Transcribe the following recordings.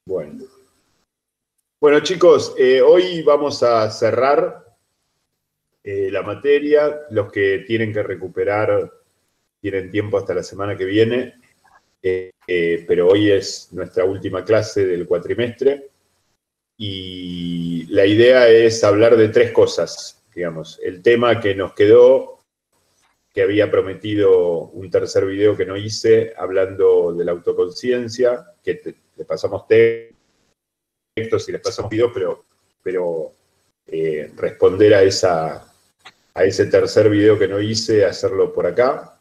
Bueno. Bueno, chicos, hoy vamos a cerrar la materia. Los que tienen que recuperar tienen tiempo hasta la semana que viene, pero hoy es nuestra última clase del cuatrimestre y la idea es hablar de tres cosas, digamos. El tema que nos quedó, que había prometido un tercer video que no hice, hablando de la autoconciencia, que le pasamos textos y les pasamos videos, pero responder a ese tercer video que no hice, hacerlo por acá.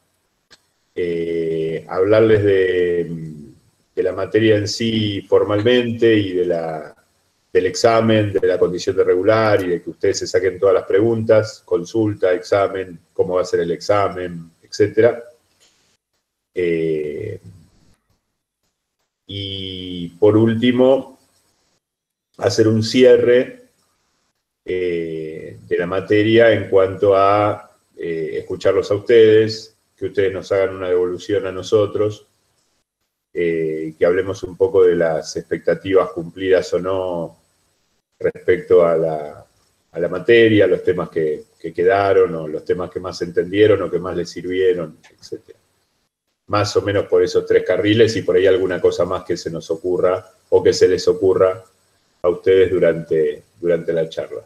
Hablarles de la materia en sí formalmente y del examen, de la condición de regular y de que ustedes se saquen todas las preguntas, consulta, examen, cómo va a ser el examen, etc. Y por último, hacer un cierre de la materia en cuanto a escucharlos a ustedes, que ustedes nos hagan una devolución a nosotros, que hablemos un poco de las expectativas cumplidas o no respecto a la materia, los temas que quedaron, o los temas que más entendieron o que más les sirvieron, etc. Más o menos por esos tres carriles y por ahí alguna cosa más que se nos ocurra o que se les ocurra a ustedes durante la charla.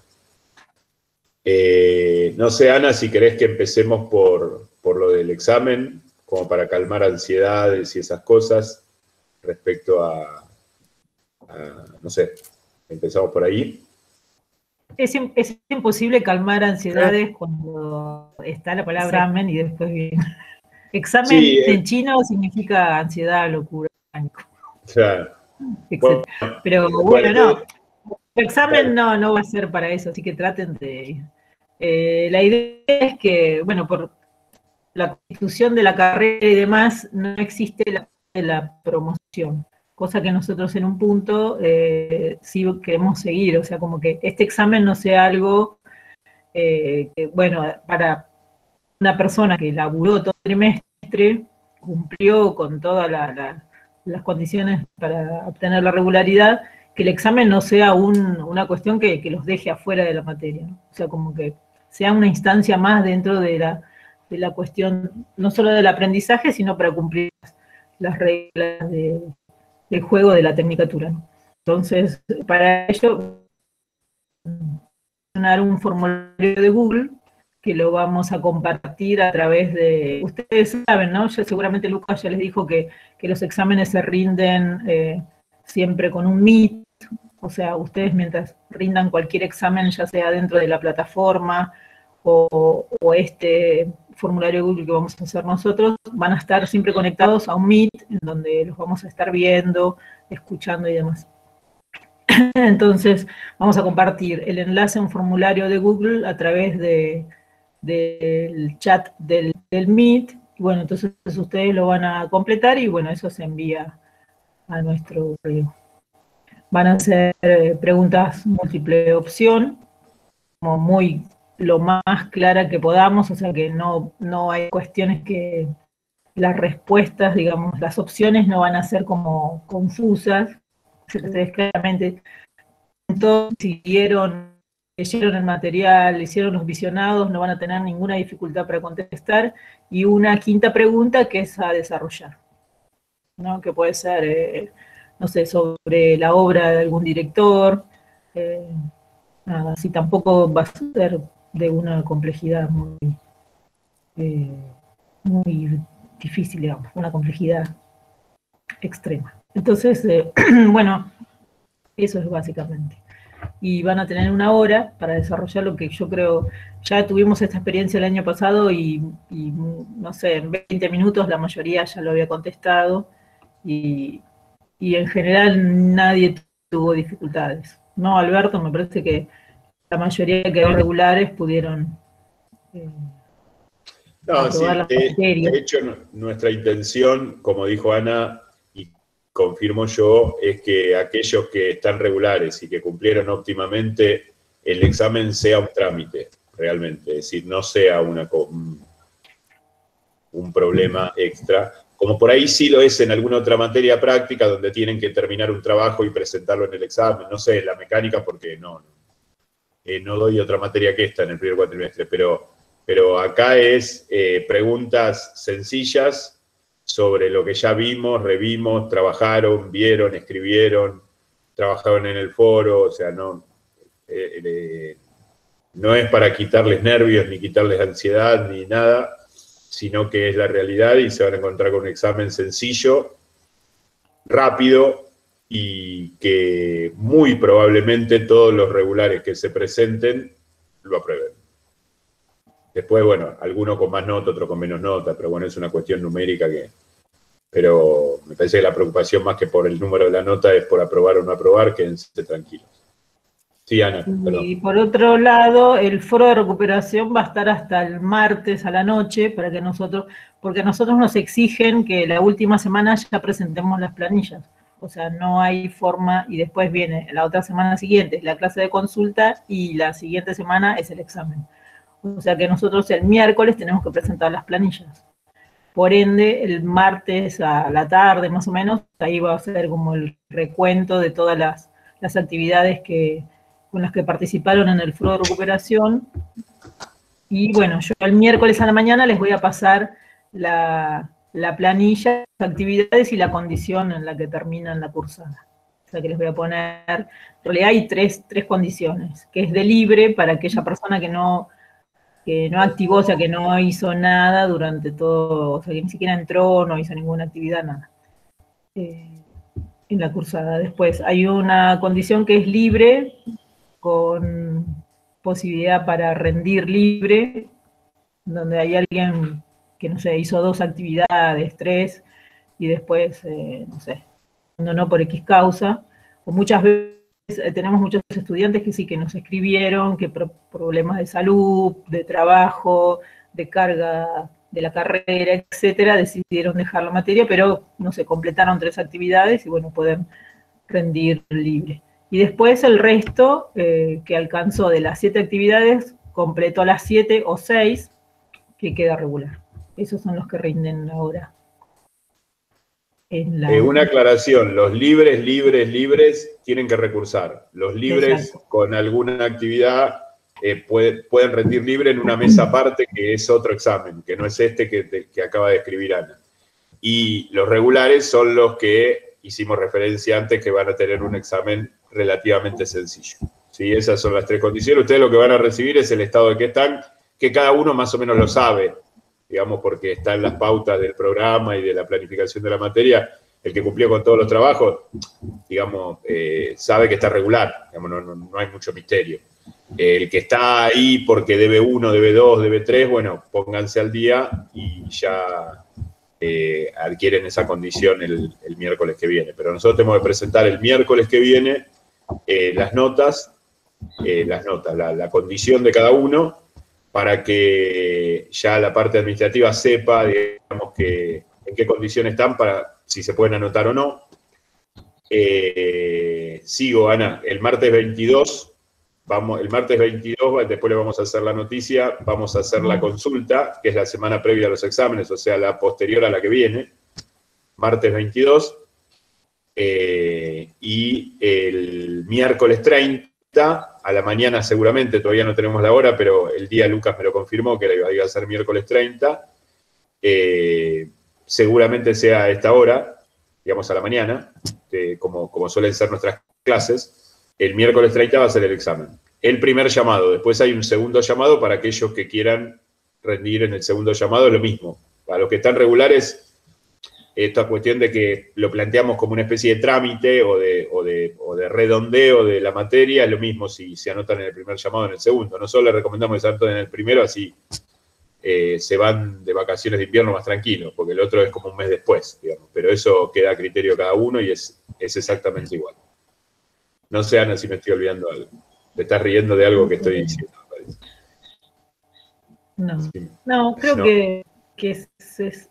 No sé, Ana, si querés que empecemos por lo del examen, como para calmar ansiedades y esas cosas, respecto no sé, empezamos por ahí. Es imposible calmar ansiedades cuando está la palabra examen y después viene. Examen sí, en chino significa ansiedad, locura, pánico. Claro. Bueno, pero bueno, no. El examen no va a ser para eso, así que traten de... la idea es que, bueno, por la constitución de la carrera y demás, no existe la promoción, cosa que nosotros en un punto sí queremos seguir, o sea, como que este examen no sea algo que, bueno, para una persona que laburó todo el trimestre, cumplió con todas las condiciones para obtener la regularidad, que el examen no sea una cuestión que los deje afuera de la materia, ¿no? O sea, como que sea una instancia más dentro de la cuestión, no solo del aprendizaje, sino para cumplir las reglas del juego de la tecnicatura, ¿no? Entonces, para ello, dar un formulario de Google que lo vamos a compartir a través de... Ustedes saben, ¿no? Seguramente Lucas ya les dijo que los exámenes se rinden siempre con un Meet, o sea, ustedes mientras rindan cualquier examen, ya sea dentro de la plataforma o este formulario Google que vamos a hacer nosotros, van a estar siempre conectados a un Meet, en donde los vamos a estar viendo, escuchando y demás. Entonces, vamos a compartir el enlace a un formulario de Google a través del chat del Meet. Y bueno, entonces ustedes lo van a completar y bueno, eso se envía a nuestro correo. Van a ser preguntas múltiple opción, como lo más clara que podamos, o sea que no hay cuestiones que las respuestas, digamos, las opciones no van a ser como confusas. Ustedes claramente todos leyeron el material, hicieron los visionados, no van a tener ninguna dificultad para contestar, y una quinta pregunta que es a desarrollar, ¿no? Que puede ser, no sé, sobre la obra de algún director, nada, así tampoco va a ser de una complejidad muy difícil, digamos, una complejidad extrema. Entonces, bueno, eso es básicamente. Y van a tener una hora para desarrollar lo que yo creo, ya tuvimos esta experiencia el año pasado y no sé, en 20 minutos la mayoría ya lo había contestado y en general nadie tuvo dificultades. No, Alberto, me parece que la mayoría que eran regulares pudieron no, sí, de hecho nuestra intención, como dijo Ana, confirmo yo, es que aquellos que están regulares y que cumplieron óptimamente el examen sea un trámite, realmente, es decir, no sea un problema extra, como por ahí sí lo es en alguna otra materia práctica donde tienen que terminar un trabajo y presentarlo en el examen, no sé, la mecánica porque no doy otra materia que esta en el primer cuatrimestre, pero acá es preguntas sencillas sobre lo que ya vimos, revimos, trabajaron, vieron, escribieron, trabajaron en el foro, o sea, no es para quitarles nervios, ni quitarles ansiedad, ni nada, sino que es la realidad y se van a encontrar con un examen sencillo, rápido, y que muy probablemente todos los regulares que se presenten lo aprueben. Después, bueno, alguno con más nota, otro con menos nota, pero bueno, es una cuestión numérica pero me parece que la preocupación más que por el número de la nota es por aprobar o no aprobar, quédense tranquilos. Sí, Ana, perdón. Y por otro lado, el foro de recuperación va a estar hasta el martes a la noche, porque a nosotros nos exigen que la última semana ya presentemos las planillas. O sea, no hay forma, y después viene la otra semana siguiente, la clase de consulta, y la siguiente semana es el examen. O sea que nosotros el miércoles tenemos que presentar las planillas. Por ende, el martes a la tarde, más o menos, ahí va a ser como el recuento de todas las actividades con las que participaron en el foro de recuperación. Y bueno, yo el miércoles a la mañana les voy a pasar la planilla, las actividades y la condición en la que terminan la cursada. O sea que les voy a poner, en realidad hay tres condiciones, que es de libre para aquella persona que no activó, o sea, que no hizo nada durante todo, o sea, que ni siquiera entró, no hizo ninguna actividad, nada, en la cursada. Después hay una condición que es libre, con posibilidad para rendir libre, donde hay alguien que, no sé, hizo 2 actividades, 3, y después, no sé, no por X causa, o muchas veces tenemos muchos estudiantes que sí que nos escribieron que problemas de salud, de trabajo, de carga de la carrera, etcétera, decidieron dejar la materia, pero no sé, completaron 3 actividades y bueno, pueden rendir libre. Y después el resto, que alcanzó de las 7 actividades, completó las 7 o 6, que queda regular. Esos son los que rinden ahora. Una aclaración, los libres tienen que recursar. Los libres Exacto. Con alguna actividad pueden rendir libre en una mesa aparte, que es otro examen, que no es este que acaba de escribir Ana. Y los regulares son los que hicimos referencia antes, que van a tener un examen relativamente sencillo. ¿Sí? Esas son las 3 condiciones. Ustedes lo que van a recibir es el estado de que están, que cada uno más o menos lo sabe, digamos, porque está en las pautas del programa y de la planificación de la materia. El que cumplió con todos los trabajos, digamos, sabe que está regular, digamos, no hay mucho misterio. El que está ahí porque debe 1, debe 2, debe 3, bueno, pónganse al día y ya adquieren esa condición el miércoles que viene. Pero nosotros tenemos que presentar el miércoles que viene las notas, la condición de cada uno, para que ya la parte administrativa sepa, digamos, en qué condiciones están, para si se pueden anotar o no. Sigo, Ana, el martes 22, después le vamos a hacer la noticia, vamos a hacer la consulta, que es la semana previa a los exámenes, o sea, la posterior a la que viene, martes 22, y el miércoles 30, a la mañana seguramente, todavía no tenemos la hora, pero el día Lucas me lo confirmó, que iba a ser miércoles 30, seguramente sea a esta hora, digamos a la mañana, como suelen ser nuestras clases. El miércoles 30 va a ser el examen. El primer llamado, después hay un segundo llamado para aquellos que quieran rendir en el segundo llamado, es lo mismo. Para los que están regulares, esta cuestión de que lo planteamos como una especie de trámite o de redondeo de la materia, es lo mismo si se anotan en el primer llamado o en el segundo. Nosotros les recomendamos que se anoten en el primero, así se van de vacaciones de invierno más tranquilos, porque el otro es como un mes después, digamos. Pero eso queda a criterio de cada uno y es exactamente igual. No sé, Ana, si me estoy olvidando algo. Te estás riendo de algo que estoy diciendo, me parece. No, sí. No, creo no. que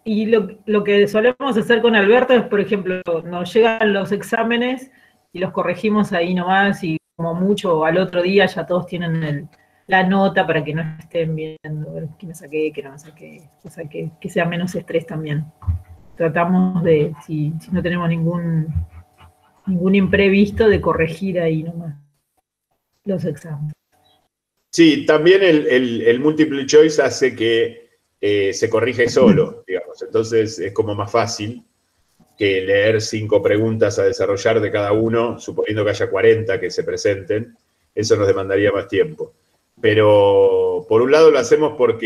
y lo que solemos hacer con Alberto es, por ejemplo, nos llegan los exámenes y los corregimos ahí nomás, y como mucho al otro día ya todos tienen la nota para que no estén viendo qué me saqué, qué no me saqué, o sea, que sea menos estrés también. tratamos de, si no tenemos ningún imprevisto, de corregir ahí nomás los exámenes. Sí, también el multiple choice hace que se corrige solo, digamos. Entonces es como más fácil que leer 5 preguntas a desarrollar de cada uno, suponiendo que haya 40 que se presenten. Eso nos demandaría más tiempo. Pero por un lado lo hacemos por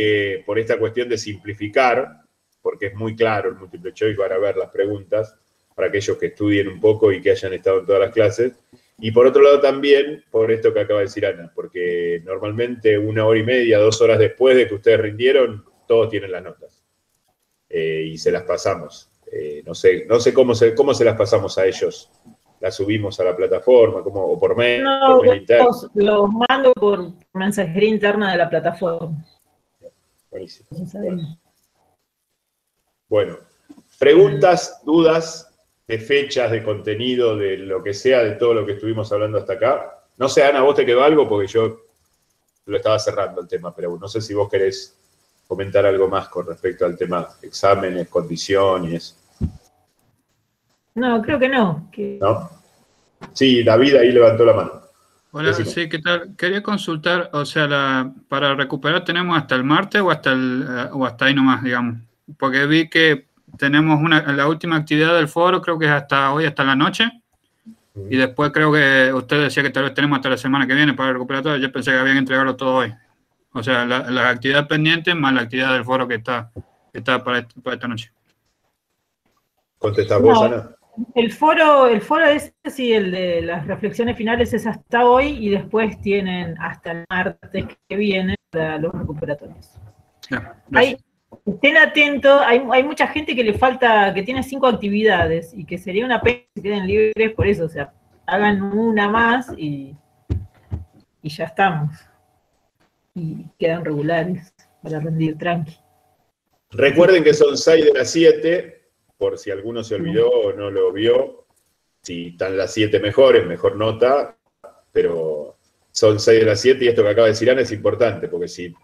esta cuestión de simplificar, porque es muy claro el multiple choice, van a ver las preguntas, para aquellos que estudien un poco y que hayan estado en todas las clases. Y por otro lado también, por esto que acaba de decir Ana, porque normalmente 1 hora y media, 2 horas después de que ustedes rindieron, todos tienen las notas. Y se las pasamos. No sé cómo se las pasamos a ellos. Las subimos a la plataforma, o por mail, No, por mail interno. los mando por mensajería interna de la plataforma. Buenísimo. Bueno, preguntas, dudas de fechas, de contenido, de lo que sea, de todo lo que estuvimos hablando hasta acá. No sé, Ana, ¿vos te quedó algo? Porque yo lo estaba cerrando el tema, pero no sé si vos querés comentar algo más con respecto al tema exámenes, condiciones. No, creo que no. ¿No? Sí, David ahí levantó la mano. Hola, Decime. sí, ¿qué tal? Quería consultar, o sea, para recuperar tenemos hasta el martes o hasta ahí nomás, digamos. Porque vi que tenemos la última actividad del foro, creo que es hasta hoy, hasta la noche. Y después creo que usted decía que tal vez tenemos hasta la semana que viene para recuperar todo. Yo pensé que habían entregado todo hoy. O sea, la actividad pendiente más la actividad del foro que está para esta noche. ¿Contestás vos, Ana? El foro es sí, el de las reflexiones finales es hasta hoy y después tienen hasta el martes que viene para los recuperatorios. Estén atentos, hay mucha gente que le falta, que tiene 5 actividades y que sería una pena que se queden libres por eso, o sea, hagan una más y ya estamos. Y quedan regulares para rendir tranqui. Recuerden que son 6 de las 7, por si alguno se olvidó o no lo vio. Si están las 7 mejores, mejor nota, pero son 6 de las 7 y esto que acaba de decir Ana es importante, porque si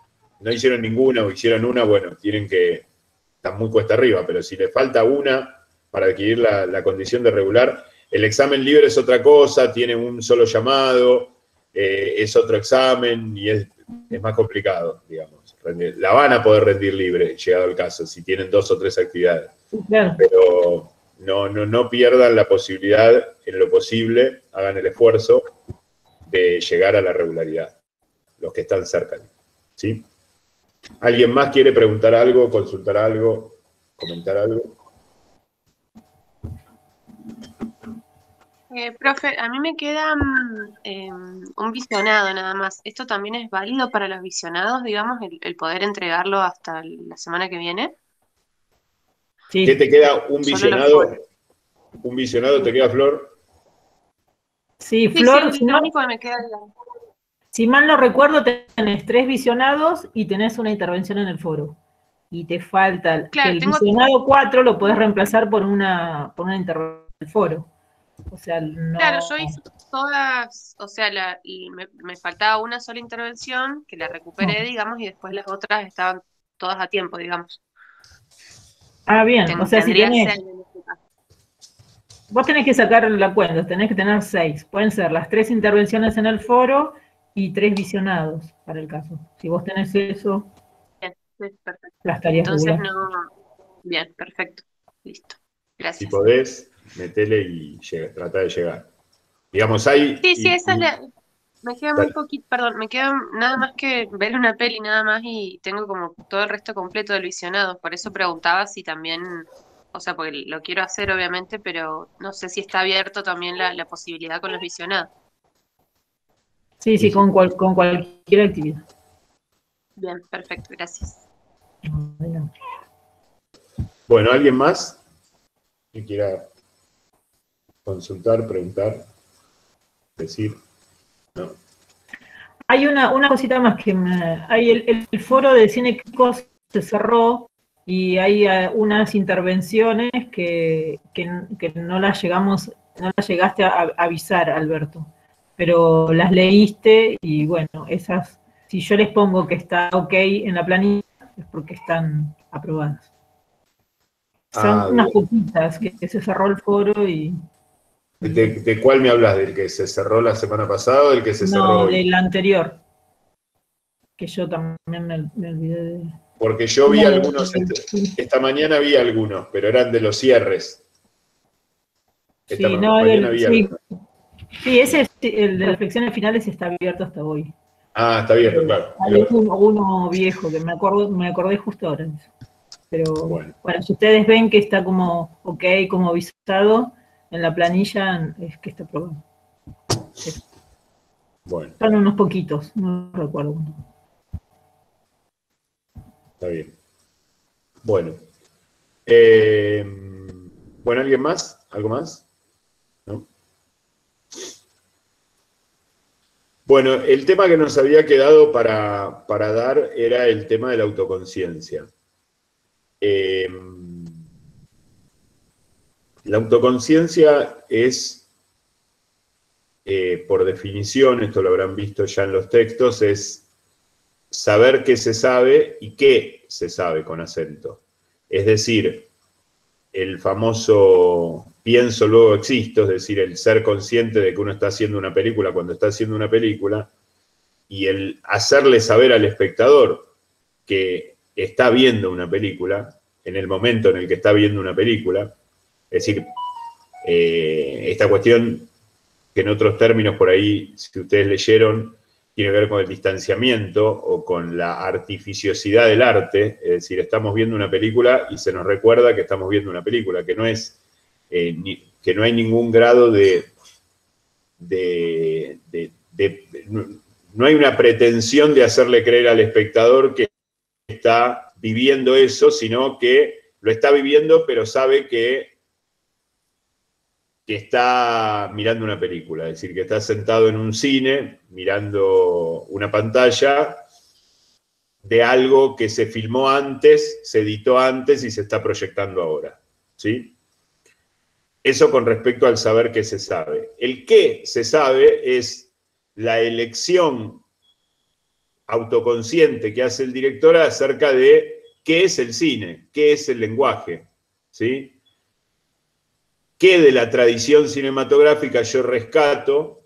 no hicieron ninguna o hicieron una, bueno, están muy cuesta arriba, pero si les falta una para adquirir la condición de regular, el examen libre es otra cosa, tiene un solo llamado, es otro examen y es más complicado, digamos. La van a poder rendir libre, llegado el caso, si tienen 2 o 3 actividades. Claro. Pero no pierdan la posibilidad, en lo posible, hagan el esfuerzo de llegar a la regularidad, los que están cerca. ¿Sí? ¿Alguien más quiere preguntar algo, consultar algo, comentar algo? Profe, a mí me queda un visionado nada más. ¿Esto también es válido para los visionados, digamos, el poder entregarlo hasta la semana que viene? Sí. ¿Qué te queda? ¿Un visionado? Solo ¿Un visionado te queda, Flor? Sí, Flor, sí, lo único que me queda, digamos. Si mal no recuerdo, tenés 3 visionados y tenés una intervención en el foro. Y te falta, Claro, que el visionado 4 lo podés reemplazar por una intervención en el foro. O sea, no... Claro, yo hice todas, o sea, me faltaba una sola intervención, que la recuperé, digamos, y después las otras estaban todas a tiempo, digamos. Ah, bien, o sea, si Tendría tenés... 6 en este caso. Vos tenés que sacar la cuenta, tenés que tener 6. Pueden ser las 3 intervenciones en el foro y 3 visionados, para el caso. Si vos tenés eso, Bien, sí, perfecto. la estarías Entonces regular. Bien, perfecto. Listo. Gracias. Si podés, metele y trata de llegar. Digamos, hay... Sí, esa es la... Me queda muy poquito, perdón, me queda nada más que ver una peli nada más y tengo como todo el resto completo del visionado. Por eso preguntaba si también, o sea, porque lo quiero hacer obviamente, pero no sé si está abierto también la posibilidad con los visionados. Sí, con cualquier actividad. Bien, perfecto, gracias. Bueno, ¿alguien más que quiera consultar, preguntar, decir? No. Hay una cosita más que hay el foro de Cine Críticos se cerró y hay unas intervenciones que no las llegaste a avisar, Alberto, pero las leíste y bueno, esas, si yo les pongo que está ok en la planilla, es porque están aprobadas. Son unas poquitas que se cerró el foro y... ¿De cuál me hablas? ¿Del que se cerró la semana pasada o del que se cerró hoy? No, del anterior. Que yo también me olvidé de... Porque yo vi algunos, esta mañana vi algunos, pero eran de los cierres. Esta mañana vi algunos. Sí, ese es el de las reflexiones finales, está abierto hasta hoy. Ah, está abierto, claro. Hay uno viejo que me acordé justo ahora. Pero bueno, si ustedes ven que está como ok, como visado en la planilla, es que está probado. Sí. Bueno. Son unos poquitos, no recuerdo. Está bien. Bueno. Bueno, ¿alguien más? ¿Algo más? ¿No? Bueno, el tema que nos había quedado para dar era el tema de la autoconciencia. La autoconciencia es, por definición, esto lo habrán visto ya en los textos, es saber qué se sabe y qué se sabe con acento. Es decir, el famoso pienso, luego existo, es decir, el ser consciente de que uno está haciendo una película cuando está haciendo una película, y el hacerle saber al espectador que está viendo una película, en el momento en el que está viendo una película, es decir, esta cuestión que en otros términos por ahí, si ustedes leyeron, tiene que ver con el distanciamiento o con la artificiosidad del arte, es decir, estamos viendo una película y se nos recuerda que estamos viendo una película, que no es, que no hay ningún grado no hay una pretensión de hacerle creer al espectador que está viviendo eso, sino que lo está viviendo, pero sabe que está mirando una película, es decir, que está sentado en un cine, mirando una pantalla de algo que se filmó antes, se editó antes y se está proyectando ahora, ¿sí? Eso con respecto al saber qué se sabe. El qué se sabe es la elección autoconsciente que hace el director acerca de qué es el cine, qué es el lenguaje, ¿sí? ¿Qué de la tradición cinematográfica yo rescato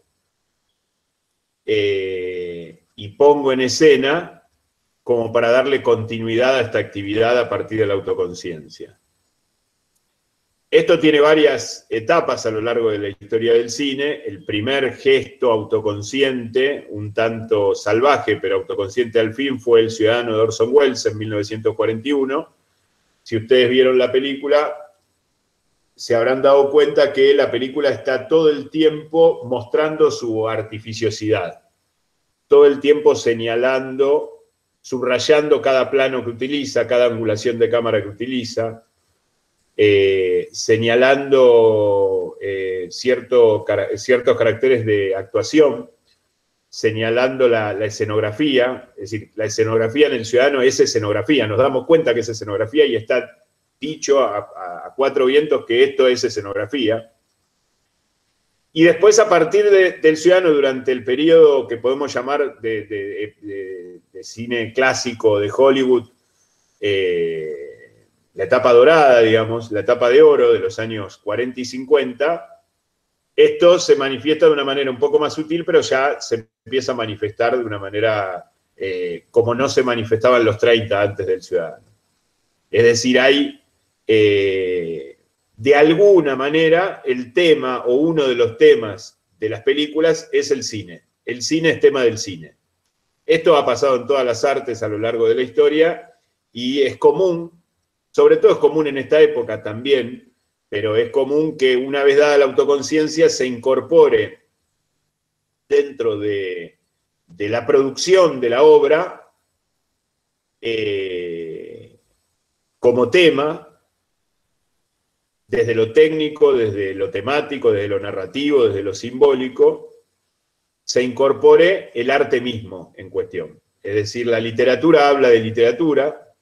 y pongo en escena como para darle continuidad a esta actividad a partir de la autoconciencia? Esto tiene varias etapas a lo largo de la historia del cine. El primer gesto autoconsciente, un tanto salvaje, pero autoconsciente al fin, fue El ciudadano de Orson Welles en 1941. Si ustedes vieron la película, se habrán dado cuenta que la película está todo el tiempo mostrando su artificiosidad, todo el tiempo señalando, subrayando cada plano que utiliza, cada angulación de cámara que utiliza, señalando ciertos caracteres de actuación, señalando la escenografía, es decir, la escenografía en El ciudadano es escenografía, nos damos cuenta que es escenografía y está dicho a cuatro vientos que esto es escenografía. Y después, a partir del ciudadano, durante el periodo que podemos llamar de cine clásico de Hollywood, la etapa dorada, digamos, la etapa de oro de los años 40 y 50, esto se manifiesta de una manera un poco más sutil, pero ya se empieza a manifestar de una manera como no se manifestaba en los 30 antes del ciudadano. Es decir, hay de alguna manera el tema o uno de los temas de las películas es el cine. El cine es tema del cine. Esto ha pasado en todas las artes a lo largo de la historia y es común, sobre todo es común en esta época también, pero es común que una vez dada la autoconciencia se incorpore dentro de la producción de la obra como tema, desde lo técnico, desde lo temático, desde lo narrativo, desde lo simbólico, se incorpore el arte mismo en cuestión. Es decir, la literatura habla de literatura,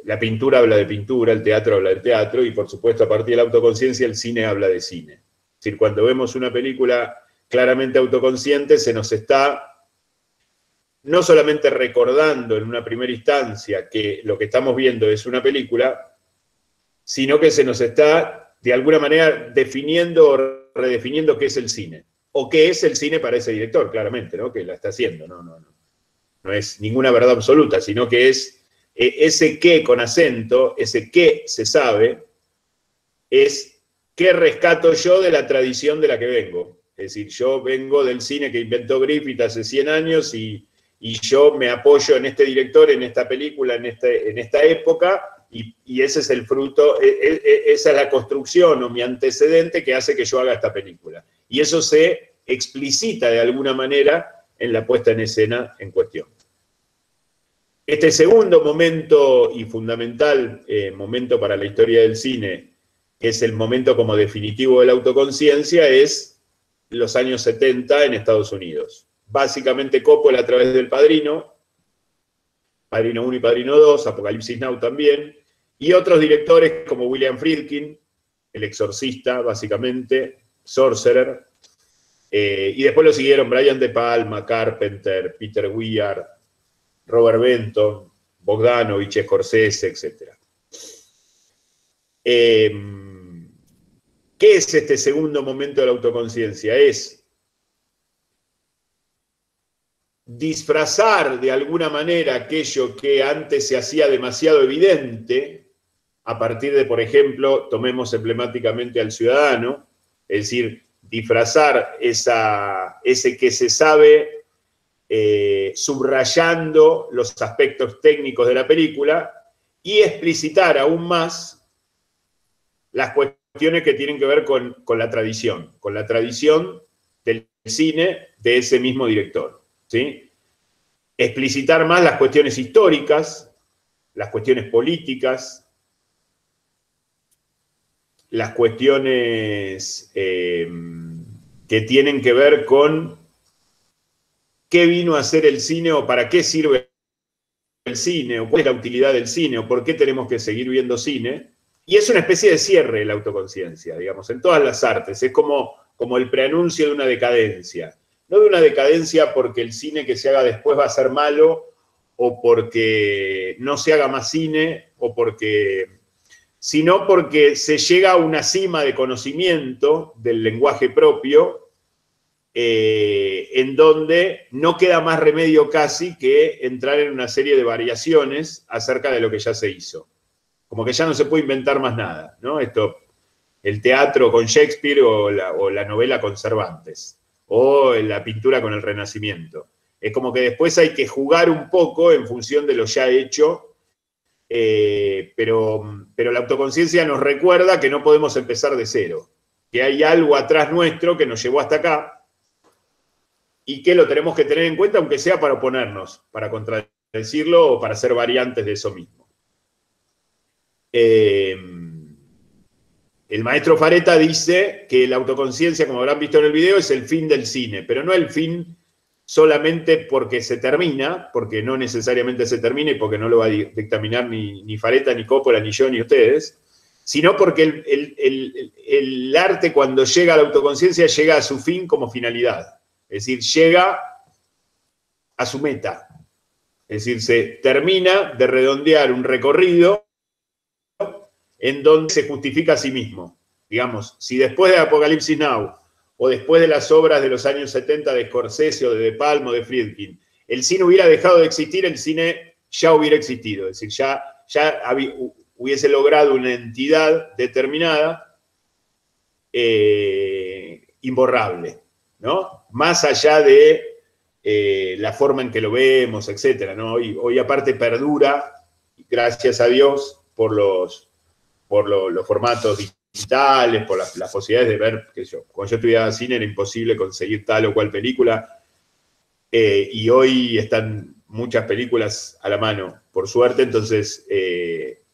la pintura habla de pintura, el teatro habla de teatro, y por supuesto a partir de la autoconciencia el cine habla de cine. Es decir, cuando vemos una película claramente autoconsciente se nos está no solamente recordando en una primera instancia que lo que estamos viendo es una película, sino que se nos está, de alguna manera, definiendo o redefiniendo qué es el cine. O qué es el cine para ese director, claramente, ¿no? Que la está haciendo. No es ninguna verdad absoluta, sino que es ese qué con acento, ese qué se sabe, es qué rescato yo de la tradición de la que vengo. Es decir, yo vengo del cine que inventó Griffith hace 100 años y yo me apoyo en este director, en esta película, en esta época, y ese es el fruto, esa es la construcción o mi antecedente que hace que yo haga esta película. Y eso se explicita de alguna manera en la puesta en escena en cuestión. Este segundo momento y fundamental momento para la historia del cine, que es el momento como definitivo de la autoconciencia, es los años 70 en Estados Unidos. Básicamente Coppola a través del Padrino, Padrino 1 y Padrino 2, Apocalipsis Now también, y otros directores como William Friedkin, El Exorcista, básicamente, Sorcerer, y después lo siguieron Brian De Palma, Carpenter, Peter Weir, Robert Benton, Bogdanovich, Scorsese, etc. ¿Qué es este segundo momento de la autoconciencia? Es disfrazar de alguna manera aquello que antes se hacía demasiado evidente, a partir de, por ejemplo, tomemos emblemáticamente al Ciudadano, es decir, disfrazar ese que se sabe subrayando los aspectos técnicos de la película y explicitar aún más las cuestiones que tienen que ver con la tradición del cine de ese mismo director. ¿Sí? Explicitar más las cuestiones históricas, las cuestiones políticas, las cuestiones que tienen que ver con qué vino a hacer el cine o para qué sirve el cine, o cuál es la utilidad del cine, o por qué tenemos que seguir viendo cine. Y es una especie de cierre de la autoconciencia, digamos, en todas las artes. Es como el preanuncio de una decadencia. No de una decadencia porque el cine que se haga después va a ser malo, o porque no se haga más cine, sino porque se llega a una cima de conocimiento del lenguaje propio, en donde no queda más remedio casi que entrar en una serie de variaciones acerca de lo que ya se hizo. Como que ya no se puede inventar más nada, ¿no? El teatro con Shakespeare o la novela con Cervantes, o la pintura con el Renacimiento. Es como que después hay que jugar un poco en función de lo ya hecho, pero la autoconciencia nos recuerda que no podemos empezar de cero, que hay algo atrás nuestro que nos llevó hasta acá y que lo tenemos que tener en cuenta, aunque sea para oponernos, para contradecirlo o para ser variantes de eso mismo. El maestro Fareta dice que la autoconciencia, como habrán visto en el video, es el fin del cine, pero no el fin solamente porque se termina, porque no necesariamente se termina y porque no lo va a dictaminar ni Fareta, ni Coppola, ni yo, ni ustedes, sino porque el arte, cuando llega a la autoconciencia, llega a su fin como finalidad. Es decir, llega a su meta. Es decir, se termina de redondear un recorrido en donde se justifica a sí mismo. Digamos, si después de Apocalipsis Now, o después de las obras de los años 70 de Scorsese, o de Palma, o de Friedkin, el cine hubiera dejado de existir, el cine ya hubiera existido. Es decir, ya hubiese logrado una entidad determinada, imborrable, ¿no? Más allá de la forma en que lo vemos, etc., ¿no? Hoy aparte perdura, gracias a Dios, por los formatos digitales, por las posibilidades de ver, cuando yo estudiaba cine era imposible conseguir tal o cual película, y hoy están muchas películas a la mano, por suerte, entonces,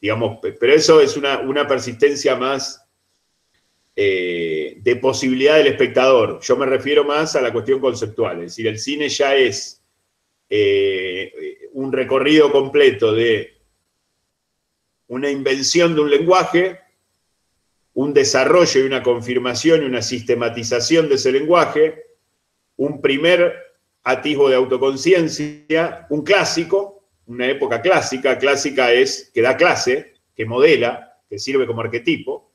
digamos, pero eso es una persistencia más de posibilidad del espectador. Yo me refiero más a la cuestión conceptual, es decir, el cine ya es un recorrido completo de una invención de un lenguaje, un desarrollo y una confirmación y una sistematización de ese lenguaje, un primer atisbo de autoconciencia, un clásico, una época clásica. Clásica es que da clase, que modela, que sirve como arquetipo,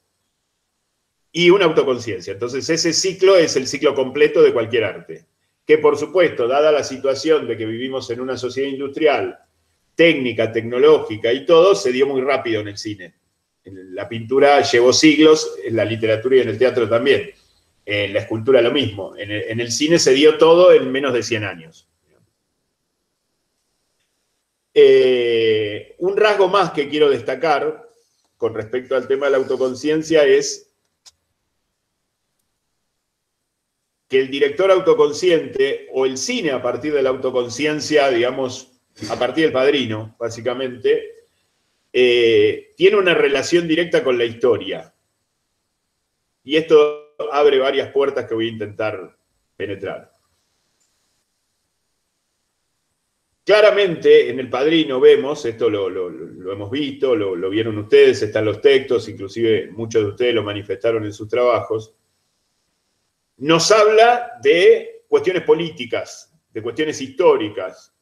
y una autoconciencia. Entonces ese ciclo es el ciclo completo de cualquier arte. Que por supuesto, dada la situación de que vivimos en una sociedad industrial, técnica, tecnológica y todo, se dio muy rápido en el cine. La pintura llevó siglos, en la literatura y en el teatro también. En la escultura lo mismo. En el cine se dio todo en menos de 100 años. Un rasgo más que quiero destacar con respecto al tema de la autoconciencia es que el director autoconsciente, o el cine a partir de la autoconciencia, digamos, a partir del Padrino, básicamente, tiene una relación directa con la historia. Y esto abre varias puertas que voy a intentar penetrar. Claramente, en El Padrino vemos, esto lo hemos visto, lo vieron ustedes, están los textos, inclusive muchos de ustedes lo manifestaron en sus trabajos, nos habla de cuestiones políticas, de cuestiones históricas,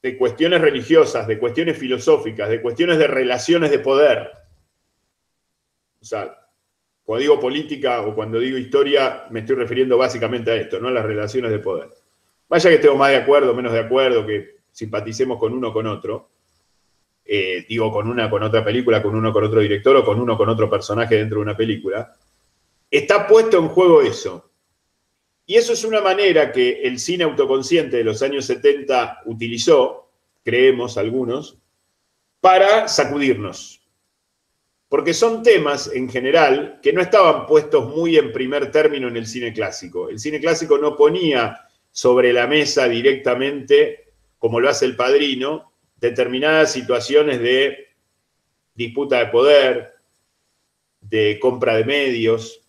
de cuestiones religiosas, de cuestiones filosóficas, de cuestiones de relaciones de poder. O sea, cuando digo política o cuando digo historia, me estoy refiriendo básicamente a esto, ¿no? A las relaciones de poder. Vaya que estemos más de acuerdo, menos de acuerdo, que simpaticemos con uno o con otro. Digo, con una con otra película, con uno con otro director o con uno con otro personaje dentro de una película. Está puesto en juego eso. Y eso es una manera que el cine autoconsciente de los años 70 utilizó, creemos algunos, para sacudirnos. Porque son temas, en general, que no estaban puestos muy en primer término en el cine clásico. El cine clásico no ponía sobre la mesa directamente, como lo hace El Padrino, determinadas situaciones de disputa de poder, de compra de medios,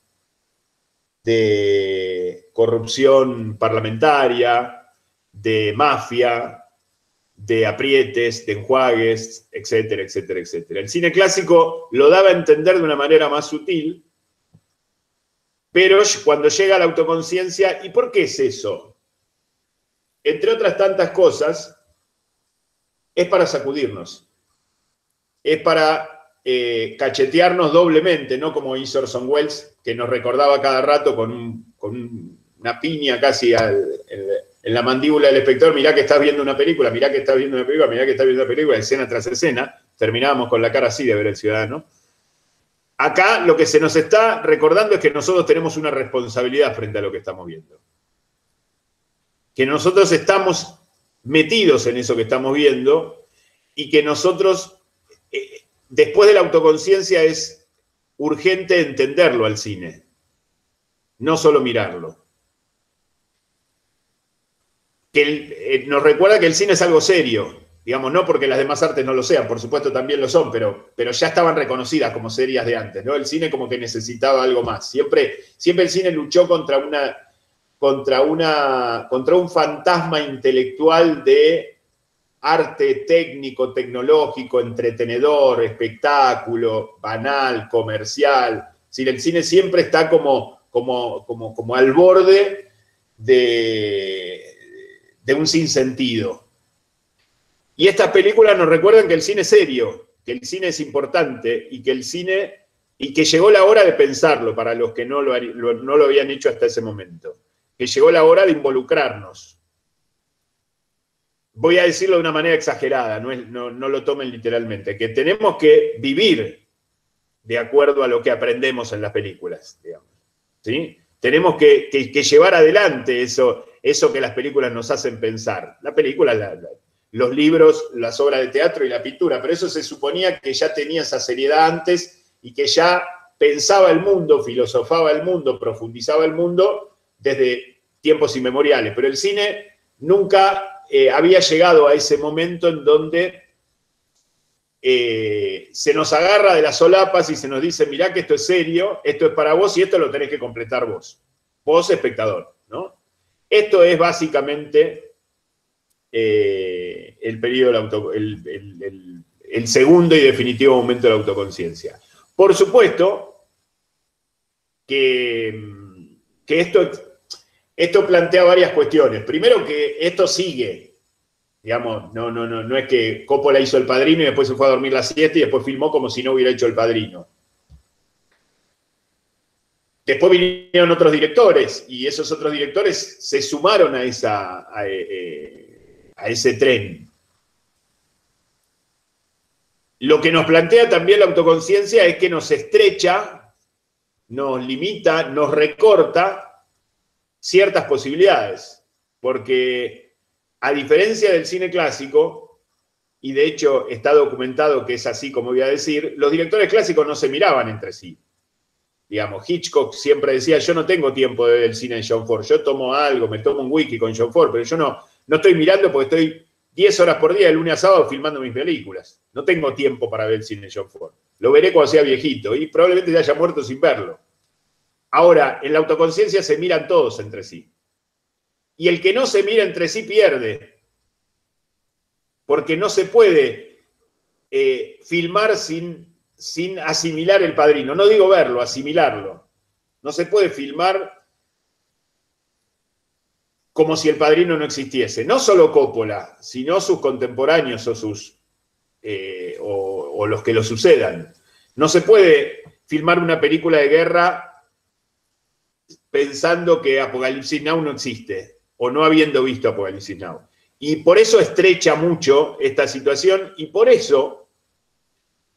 de corrupción parlamentaria, de mafia, de aprietes, de enjuagues, etcétera, etcétera, etcétera. El cine clásico lo daba a entender de una manera más sutil, pero cuando llega a la autoconciencia, ¿y por qué es eso? Entre otras tantas cosas, es para sacudirnos, es para cachetearnos doblemente, no como hizo Orson Welles, que nos recordaba cada rato con una piña casi en la mandíbula del espectador: mirá que estás viendo una película, mirá que estás viendo una película, mirá que estás viendo una película, escena tras escena. Terminábamos con la cara así de ver El Ciudadano. Acá lo que se nos está recordando es que nosotros tenemos una responsabilidad frente a lo que estamos viendo. Que nosotros estamos metidos en eso que estamos viendo y que nosotros, después de la autoconciencia, es urgente entenderlo al cine, no solo mirarlo. Que nos recuerda que el cine es algo serio, digamos, no porque las demás artes no lo sean, por supuesto también lo son, pero ya estaban reconocidas como serias de antes, ¿no? El cine como que necesitaba algo más. Siempre el cine luchó contra un fantasma intelectual de arte técnico, tecnológico, entretenedor, espectáculo, banal, comercial. Es decir, el cine siempre está como al borde de un sinsentido. Y estas películas nos recuerdan que el cine es serio, que el cine es importante y que llegó la hora de pensarlo para los que no lo habían hecho hasta ese momento. Que llegó la hora de involucrarnos. Voy a decirlo de una manera exagerada, no lo tomen literalmente, que tenemos que vivir de acuerdo a lo que aprendemos en las películas, digamos, ¿sí? Tenemos que llevar adelante eso que las películas nos hacen pensar. La película, los libros, las obras de teatro y la pintura, pero eso se suponía que ya tenía esa seriedad antes y que ya pensaba el mundo, filosofaba el mundo, profundizaba el mundo desde tiempos inmemoriales. Pero el cine nunca había llegado a ese momento en donde se nos agarra de las solapas y se nos dice: mirá que esto es serio, esto es para vos y esto lo tenés que completar vos espectador, ¿no? Esto es básicamente el periodo, el segundo y definitivo momento de la autoconciencia. Por supuesto que esto esto plantea varias cuestiones. Primero que esto sigue. Digamos, no es que Coppola hizo El Padrino y después se fue a dormir la siesta y después filmó como si no hubiera hecho El Padrino. Después vinieron otros directores y esos otros directores se sumaron a ese tren. Lo que nos plantea también la autoconciencia es que nos estrecha, nos limita, nos recorta ciertas posibilidades. Porque a diferencia del cine clásico, y de hecho está documentado que es así como voy a decir, los directores clásicos no se miraban entre sí. Digamos, Hitchcock siempre decía, yo no tengo tiempo de ver el cine de John Ford, yo tomo algo, me tomo un wiki con John Ford, pero yo no estoy mirando porque estoy 10 horas por día, de lunes a sábado, filmando mis películas. No tengo tiempo para ver el cine de John Ford. Lo veré cuando sea viejito y probablemente ya haya muerto sin verlo. Ahora, en la autoconciencia se miran todos entre sí. Y el que no se mira entre sí pierde. Porque no se puede filmar sin asimilar El Padrino. No digo verlo, asimilarlo. No se puede filmar como si El Padrino no existiese. No solo Coppola, sino sus contemporáneos o los que lo sucedan. No se puede filmar una película de guerra pensando que Apocalipsis Now no existe, o no habiendo visto Apocalipsis Now. Y por eso estrecha mucho esta situación, y por eso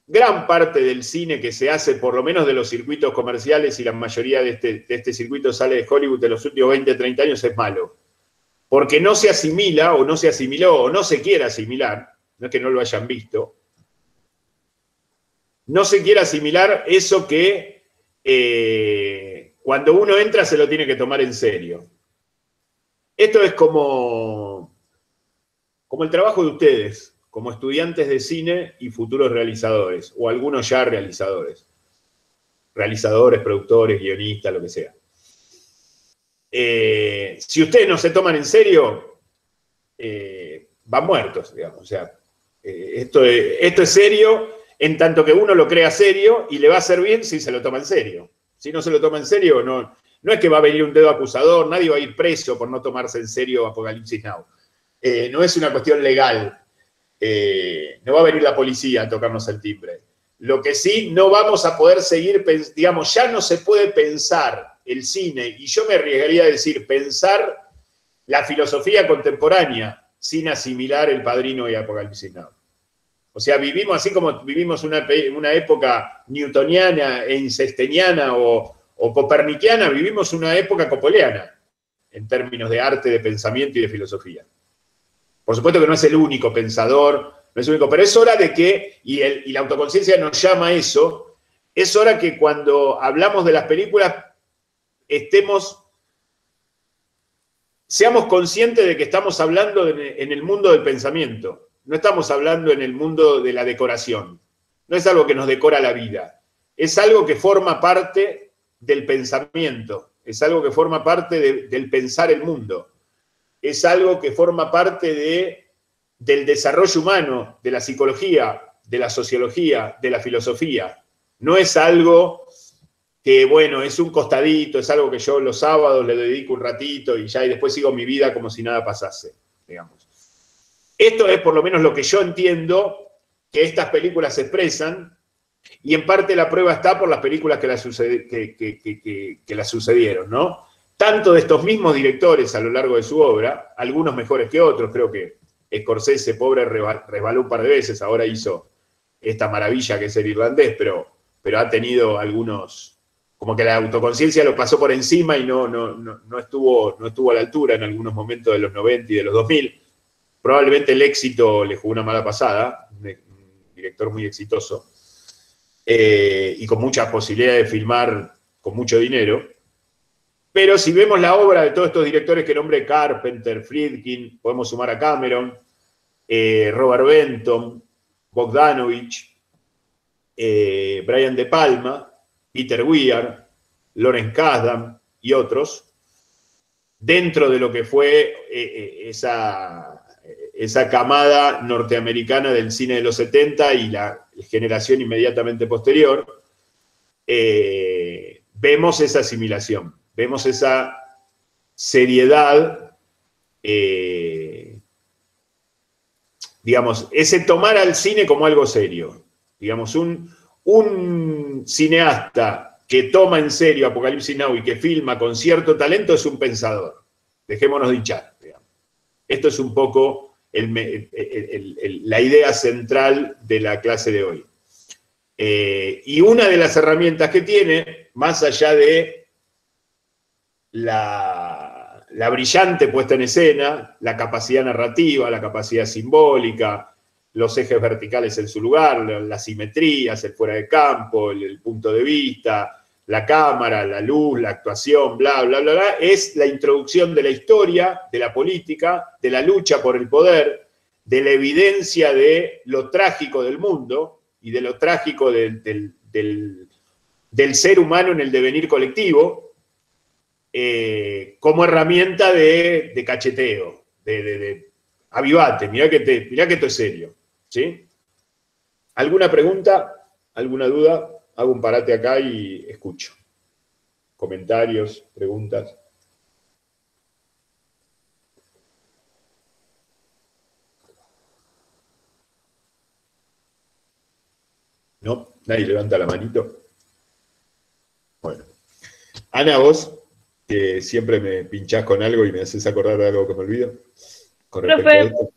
gran parte del cine que se hace, por lo menos de los circuitos comerciales, y la mayoría de este circuito sale de Hollywood de los últimos 20, 30 años, es malo. Porque no se asimila, o no se asimiló, o no se quiere asimilar, no es que no lo hayan visto, no se quiere asimilar eso que cuando uno entra se lo tiene que tomar en serio. Esto es como el trabajo de ustedes, como estudiantes de cine y futuros realizadores, o algunos ya realizadores. Realizadores, productores, guionistas, lo que sea. Si ustedes no se toman en serio, van muertos, digamos. O sea, esto es serio en tanto que uno lo crea serio y le va a hacer bien si se lo toma en serio. Si no se lo toma en serio, no es que va a venir un dedo acusador, nadie va a ir preso por no tomarse en serio Apocalipsis Now. No es una cuestión legal. No va a venir la policía a tocarnos el timbre. Lo que sí, no vamos a poder seguir, digamos, ya no se puede pensar el cine, y yo me arriesgaría a decir, pensar la filosofía contemporánea sin asimilar El Padrino y Apocalipsis Now. O sea, vivimos así como vivimos una época newtoniana, einsteiniana o copernicana, vivimos una época coppoleana en términos de arte, de pensamiento y de filosofía. Por supuesto que no es el único pensador, no es el único, pero es hora de que, y la autoconciencia nos llama a eso, es hora que cuando hablamos de las películas seamos conscientes de que estamos hablando en el mundo del pensamiento. No estamos hablando en el mundo de la decoración. No es algo que nos decora la vida. Es algo que forma parte del pensamiento. Es algo que forma parte del pensar el mundo. Es algo que forma parte del desarrollo humano, de la psicología, de la sociología, de la filosofía. No es algo que, bueno, es un costadito, es algo que yo los sábados le dedico un ratito y después sigo mi vida como si nada pasase, digamos. Esto es por lo menos lo que yo entiendo que estas películas expresan, y en parte la prueba está por las películas que las sucedieron, ¿no? Tanto de estos mismos directores a lo largo de su obra, algunos mejores que otros, creo que Scorsese, pobre, resbaló un par de veces, ahora hizo esta maravilla que es El Irlandés, pero ha tenido algunos, como que la autoconciencia lo pasó por encima y no estuvo a la altura en algunos momentos de los 90 y de los 2000. Probablemente el éxito le jugó una mala pasada, un director muy exitoso, y con muchas posibilidades de filmar con mucho dinero. Pero si vemos la obra de todos estos directores que nombré, Carpenter, Friedkin, podemos sumar a Cameron, Robert Benton, Bogdanovich, Brian De Palma, Peter Weir, Lawrence Kasdan y otros, dentro de lo que fue esa camada norteamericana del cine de los 70 y la generación inmediatamente posterior, vemos esa asimilación, vemos esa seriedad, digamos, ese tomar al cine como algo serio. Digamos, un cineasta que toma en serio Apocalipsis Now y que filma con cierto talento es un pensador. Dejémonos de hinchar, digamos. Esto es un poco la idea central de la clase de hoy. Y una de las herramientas que tiene, más allá de la brillante puesta en escena, la capacidad narrativa, la capacidad simbólica, los ejes verticales en su lugar, las simetrías, el fuera de campo, el punto de vista, la cámara, la luz, la actuación, bla, bla, bla, bla, es la introducción de la historia, de la política, de la lucha por el poder, de la evidencia de lo trágico del mundo y de lo trágico del ser humano en el devenir colectivo, como herramienta de cacheteo, de avivate, mirá que esto es serio, ¿sí? ¿Alguna pregunta? ¿Alguna duda? Hago un parate acá y escucho. Comentarios, preguntas. ¿No? ¿Nadie levanta la manito? Bueno. Ana, vos, que siempre me pinchás con algo y me haces acordar de algo que me olvido. Con respecto a esto.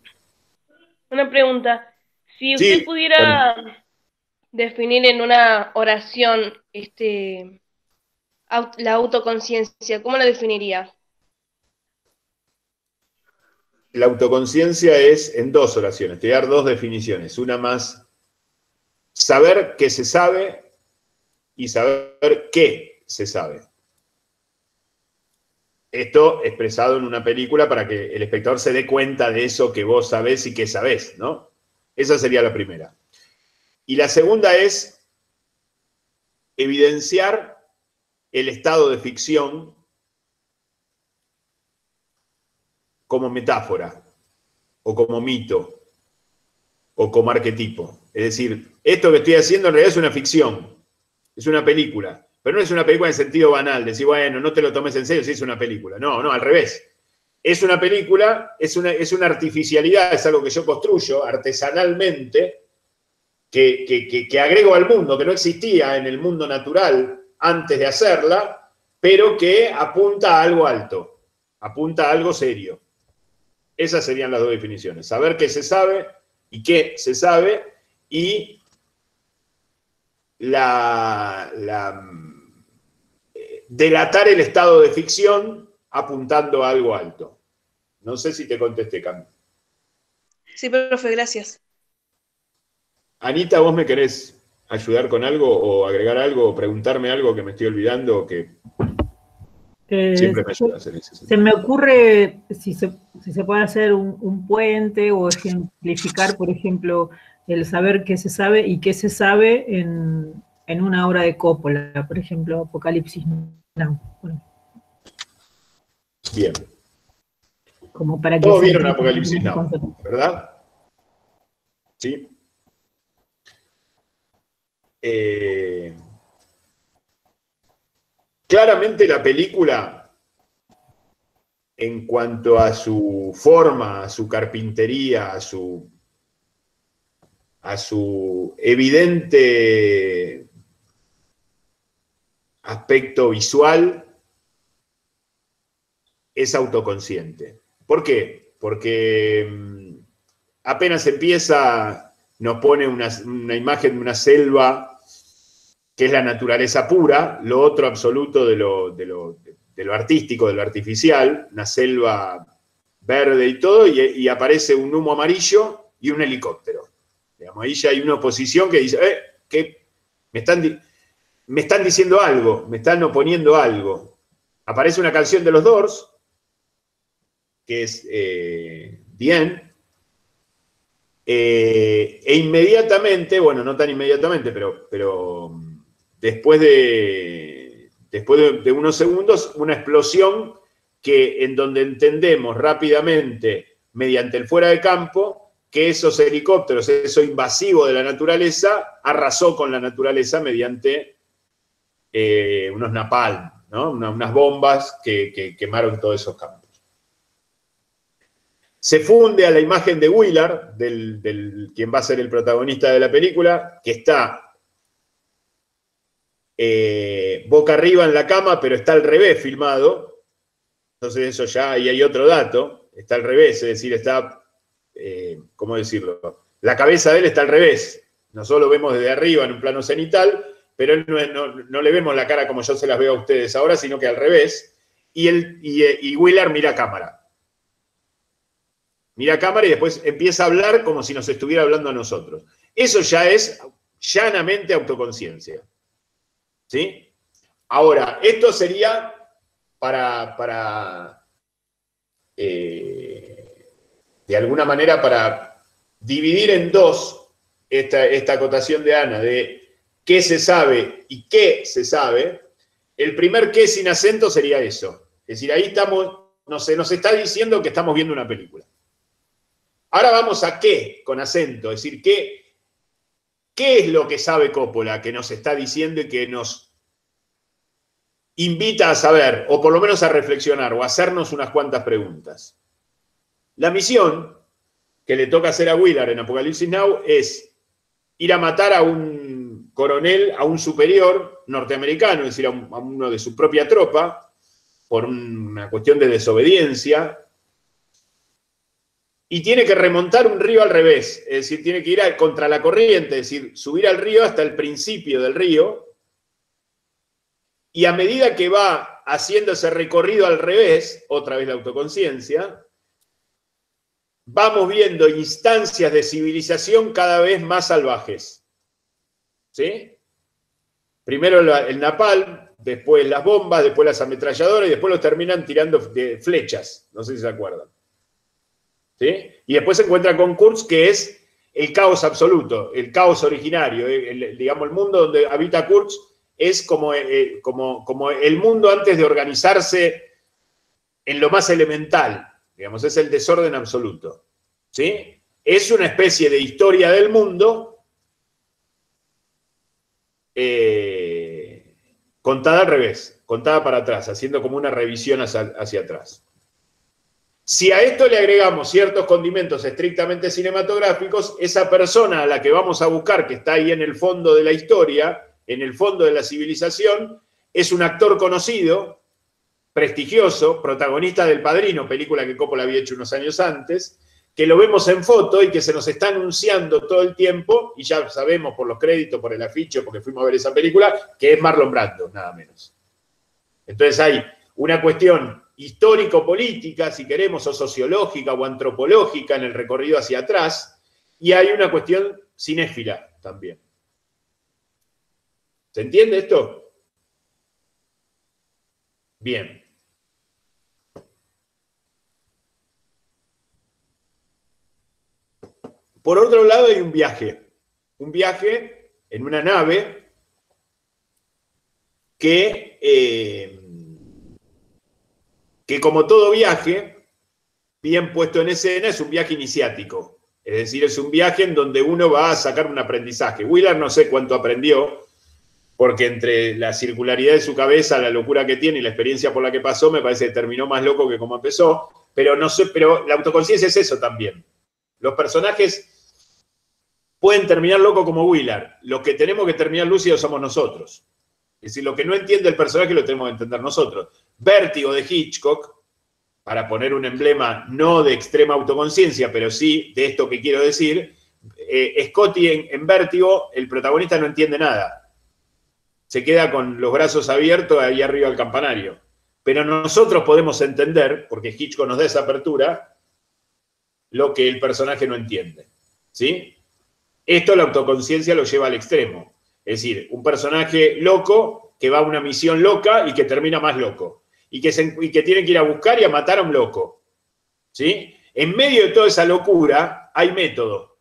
Una pregunta. Si Sí, usted pudiera definir en una oración la autoconciencia, ¿cómo la definiría? La autoconciencia es en dos oraciones. Te voy a dar dos definiciones. Una más, saber que se sabe y saber qué se sabe. Esto expresado en una película para que el espectador se dé cuenta de eso que vos sabés y que sabés, ¿no? Esa sería la primera. Y la segunda es evidenciar el estado de ficción como metáfora, o como mito, o como arquetipo. Es decir, esto que estoy haciendo en realidad es una ficción, es una película, pero no es una película en sentido banal, decir, bueno, no te lo tomes en serio si es una película. No, no, al revés. Es una película, es una artificialidad, es algo que yo construyo artesanalmente, que agrego al mundo, que no existía en el mundo natural antes de hacerla, pero que apunta a algo alto, apunta a algo serio. Esas serían las dos definiciones. Saber qué se sabe y qué se sabe, y delatar el estado de ficción apuntando a algo alto. No sé si te contesté, Cami. Sí, profe, gracias. Anita, ¿vos me querés ayudar con algo o agregar algo o preguntarme algo que me estoy olvidando o que siempre me ayudas en ese sentido? Se me ocurre si se puede hacer un puente o ejemplificar, por ejemplo, el saber qué se sabe y qué se sabe en una obra de Coppola, por ejemplo, Apocalipsis Now. Bueno. Bien. Como para que Todos vieron Apocalipsis Now, ¿verdad? Sí. Claramente la película, en cuanto a su forma, a su carpintería, a su evidente aspecto visual, es autoconsciente. ¿Por qué? Porque apenas empieza, nos pone una imagen de una selva que es la naturaleza pura, lo otro absoluto de lo artístico, de lo artificial, una selva verde y todo, y aparece un humo amarillo y un helicóptero. Digamos, ahí ya hay una oposición que dice, que me están diciendo algo, me están oponiendo algo. Aparece una canción de los Doors, que es The End, e inmediatamente, bueno, no tan inmediatamente, pero después de unos segundos, una explosión en donde entendemos rápidamente, mediante el fuera de campo, que esos helicópteros, eso invasivo de la naturaleza, arrasó con la naturaleza mediante unos napalm, ¿no? Unas bombas que quemaron todos esos campos. Se funde a la imagen de Willard, quien va a ser el protagonista de la película, que está boca arriba en la cama, pero está al revés filmado. Entonces eso ya, y hay otro dato, está al revés, es decir, está, ¿cómo decirlo? La cabeza de él está al revés. Nosotros lo vemos desde arriba en un plano cenital, pero él no le vemos la cara como yo se las veo a ustedes ahora, sino que al revés. Y Willard mira a cámara. Mira a cámara y después empieza a hablar como si nos estuviera hablando a nosotros. Eso ya es llanamente autoconciencia. ¿Sí? Ahora, esto sería de alguna manera, para dividir en dos esta acotación de Ana de qué se sabe y qué se sabe. El primer qué sin acento sería eso. Es decir, ahí estamos, nos está diciendo que estamos viendo una película. Ahora vamos a qué, con acento, es decir, ¿qué es lo que sabe Coppola, que nos está diciendo y que nos invita a saber, o por lo menos a reflexionar, o a hacernos unas cuantas preguntas? La misión que le toca hacer a Willard en Apocalipsis Now es ir a matar a un coronel, a un superior norteamericano, es decir, a uno de su propia tropa, por una cuestión de desobediencia, y tiene que remontar un río al revés, es decir, tiene que ir contra la corriente, es decir, subir al río hasta el principio del río, y a medida que va haciendo ese recorrido al revés, otra vez la autoconciencia, vamos viendo instancias de civilización cada vez más salvajes. ¿Sí? Primero el napalm, después las bombas, después las ametralladoras, y después los terminan tirando de flechas, no sé si se acuerdan. ¿Sí? Y después se encuentra con Kurtz, que es el caos absoluto, el caos originario. Digamos, el mundo donde habita Kurtz es como el mundo antes de organizarse en lo más elemental. Digamos, es el desorden absoluto. ¿Sí? Es una especie de historia del mundo contada al revés, contada para atrás, haciendo como una revisión hacia atrás. Si a esto le agregamos ciertos condimentos estrictamente cinematográficos, esa persona a la que vamos a buscar, que está ahí en el fondo de la historia, en el fondo de la civilización, es un actor conocido, prestigioso, protagonista del Padrino, película que Coppola había hecho unos años antes, que lo vemos en foto y que se nos está anunciando todo el tiempo, y ya sabemos por los créditos, por el afiche, porque fuimos a ver esa película, que es Marlon Brando, nada menos. Entonces hay una cuestión histórico-política, si queremos, o sociológica o antropológica en el recorrido hacia atrás, y hay una cuestión cinéfila también. ¿Se entiende esto? Bien. Por otro lado hay un viaje en una nave que como todo viaje, bien puesto en escena, es un viaje iniciático. Es decir, es un viaje en donde uno va a sacar un aprendizaje. Willard no sé cuánto aprendió, porque entre la circularidad de su cabeza, la locura que tiene y la experiencia por la que pasó, me parece que terminó más loco que como empezó. Pero no sé, pero la autoconciencia es eso también. Los personajes pueden terminar locos como Willard. Los que tenemos que terminar lúcidos somos nosotros. Es decir, lo que no entiende el personaje lo tenemos que entender nosotros. Vértigo de Hitchcock, para poner un emblema no de extrema autoconciencia, pero sí de esto que quiero decir, Scotty en Vértigo, el protagonista no entiende nada. Se queda con los brazos abiertos ahí arriba del campanario. Pero nosotros podemos entender, porque Hitchcock nos da esa apertura, lo que el personaje no entiende. ¿Sí? Esto la autoconciencia lo lleva al extremo. Es decir, un personaje loco que va a una misión loca y que termina más loco. Y que tiene que ir a buscar y a matar a un loco. ¿Sí? En medio de toda esa locura hay método.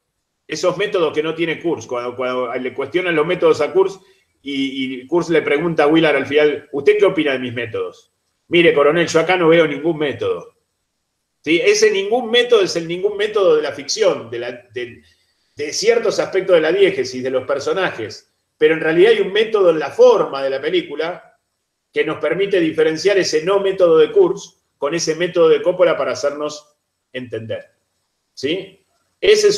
Esos métodos que no tiene Kurtz. Cuando le cuestionan los métodos a Kurtz y Kurtz le pregunta a Willard al final, ¿usted qué opina de mis métodos? Mire, coronel, yo acá no veo ningún método. ¿Sí? Ese ningún método es el ningún método de la ficción, de ciertos aspectos de la diégesis, de los personajes. Pero en realidad hay un método en la forma de la película que nos permite diferenciar ese no método de Kurz con ese método de Coppola para hacernos entender. ¿Sí? Ese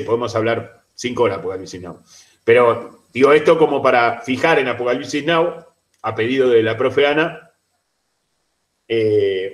podemos hablar 5 horas de Apocalipsis Now. Pero digo esto como para fijar en Apocalipsis Now, a pedido de la profe Ana,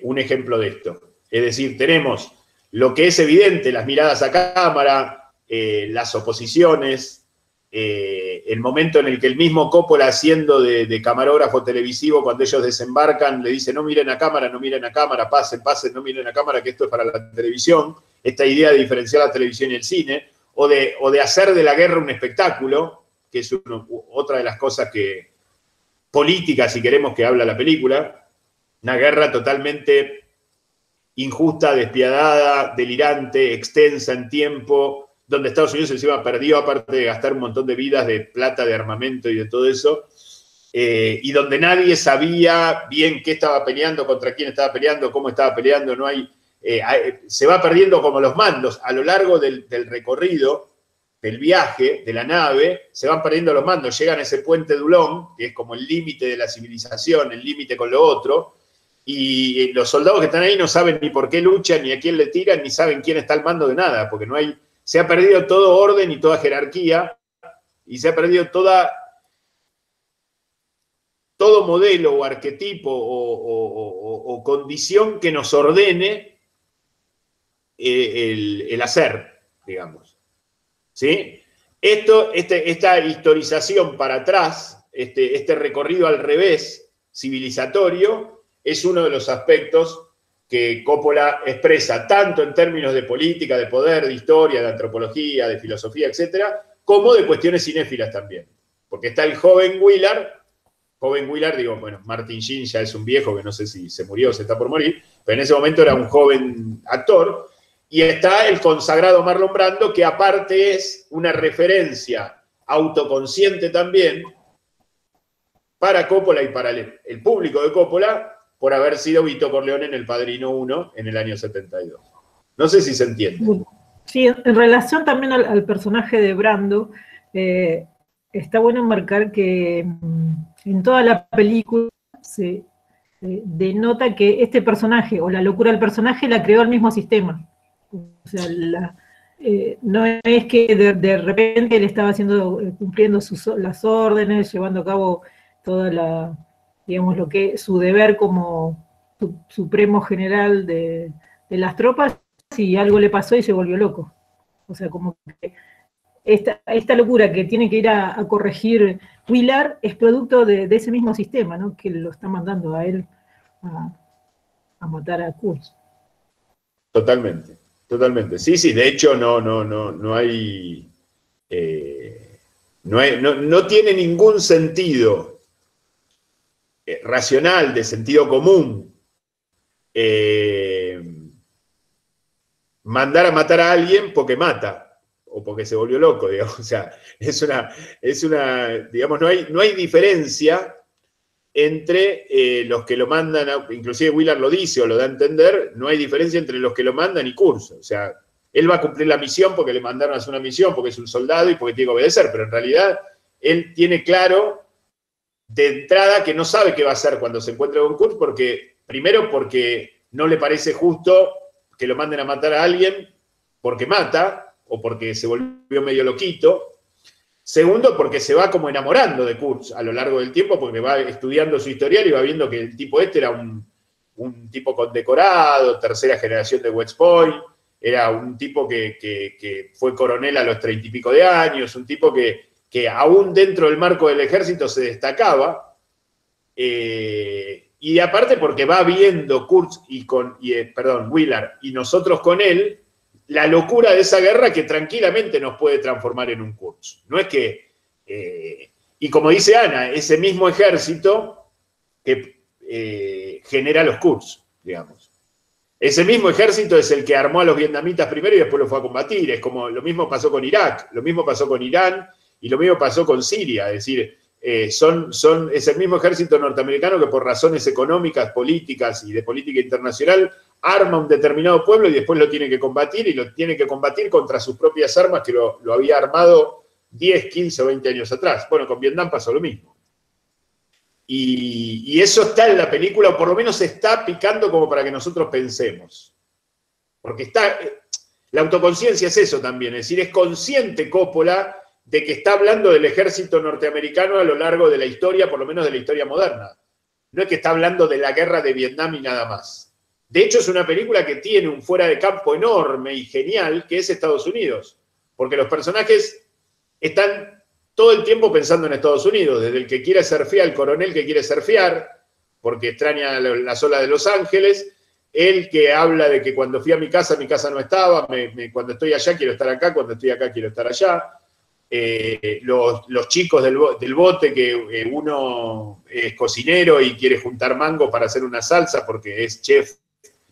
un ejemplo de esto. Es decir, tenemos lo que es evidente, las miradas a cámara, las oposiciones, el momento en el que el mismo Coppola, haciendo de camarógrafo televisivo, cuando ellos desembarcan, le dice: no miren a cámara, no miren a cámara, pasen, pasen, no miren a cámara, que esto es para la televisión. Esta idea de diferenciar la televisión y el cine, o de hacer de la guerra un espectáculo, que es otra de las cosas políticas, si queremos, que habla la película. Una guerra totalmente injusta, despiadada, delirante, extensa en tiempo, donde Estados Unidos encima perdió, aparte de gastar un montón de vidas, de plata, de armamento y de todo eso, y donde nadie sabía bien qué estaba peleando, contra quién estaba peleando, cómo estaba peleando. No hay, se va perdiendo como los mandos. A lo largo del recorrido, del viaje, de la nave, se van perdiendo los mandos. Llegan a ese puente Dulón, que es como el límite de la civilización, el límite con lo otro, y los soldados que están ahí no saben ni por qué luchan, ni a quién le tiran, ni saben quién está al mando de nada, porque no hay... Se ha perdido todo orden y toda jerarquía, y se ha perdido todo modelo o arquetipo o condición que nos ordene el hacer, digamos. ¿Sí? Esta historización para atrás, este recorrido al revés civilizatorio, es uno de los aspectos que Coppola expresa tanto en términos de política, de poder, de historia, de antropología, de filosofía, etcétera, como de cuestiones cinéfilas también. Porque está el joven Willard, digo, bueno, Martin Sheen ya es un viejo que no sé si se murió o se está por morir, pero en ese momento era un joven actor, y está el consagrado Marlon Brando, que aparte es una referencia autoconsciente también para Coppola y para el público de Coppola, por haber sido Vito Corleone en El Padrino 1 en el año 72. No sé si se entiende. Sí, en relación también al personaje de Brando, está bueno marcar que en toda la película se denota que este personaje, o la locura del personaje, la creó el mismo sistema. O sea, no es que de repente él estaba cumpliendo las órdenes, llevando a cabo toda digamos, su deber como supremo general de las tropas, y algo le pasó y se volvió loco. O sea, como que esta locura que tiene que ir a corregir Willard es producto de ese mismo sistema, ¿no? Que lo está mandando a él a matar a Kurz. Totalmente, totalmente. Sí, de hecho no hay... no tiene ningún sentido racional, de sentido común, mandar a matar a alguien porque mata, o porque se volvió loco, digamos. O sea, es una digamos, no hay diferencia entre los que lo mandan, inclusive Willard lo dice o lo da a entender, no hay diferencia entre los que lo mandan y Kurz. O sea, él va a cumplir la misión porque le mandaron a hacer una misión, porque es un soldado y porque tiene que obedecer, pero en realidad él tiene claro de entrada que no sabe qué va a hacer cuando se encuentre con Kurz, primero porque no le parece justo que lo manden a matar a alguien porque mata, o porque se volvió medio loquito. Segundo, porque se va como enamorando de Kurz a lo largo del tiempo, porque va estudiando su historial y va viendo que el tipo era un tipo condecorado, tercera generación de West Point, era un tipo que fue coronel a los 30 y pico de años, un tipo que aún dentro del marco del ejército se destacaba, y aparte porque va viendo Kurz Willard y nosotros con él, la locura de esa guerra que tranquilamente nos puede transformar en un Kurz. No es que... y como dice Ana, ese mismo ejército que genera los Kurz, digamos. Ese mismo ejército es el que armó a los vietnamitas primero y después los fue a combatir. Es como lo mismo pasó con Irak, lo mismo pasó con Irán y lo mismo pasó con Siria. Es decir, es el mismo ejército norteamericano que por razones económicas, políticas y de política internacional arma un determinado pueblo y después lo tiene que combatir, y lo tiene que combatir contra sus propias armas que lo había armado 10, 15 o 20 años atrás. Bueno, con Vietnam pasó lo mismo. Y eso está en la película, o por lo menos está picando como para que nosotros pensemos. Porque está, la autoconciencia es eso también, es decir, es consciente Coppola de que está hablando del ejército norteamericano a lo largo de la historia, por lo menos de la historia moderna. No es que está hablando de la guerra de Vietnam y nada más. De hecho, es una película que tiene un fuera de campo enorme y genial, que es Estados Unidos. Porque los personajes están todo el tiempo pensando en Estados Unidos, desde el que quiere surfear, el coronel que quiere surfear, porque extraña las olas de Los Ángeles, el que habla de que cuando fui a mi casa no estaba, cuando estoy allá quiero estar acá, cuando estoy acá quiero estar allá. Los chicos del bote, que uno es cocinero y quiere juntar mango para hacer una salsa porque es chef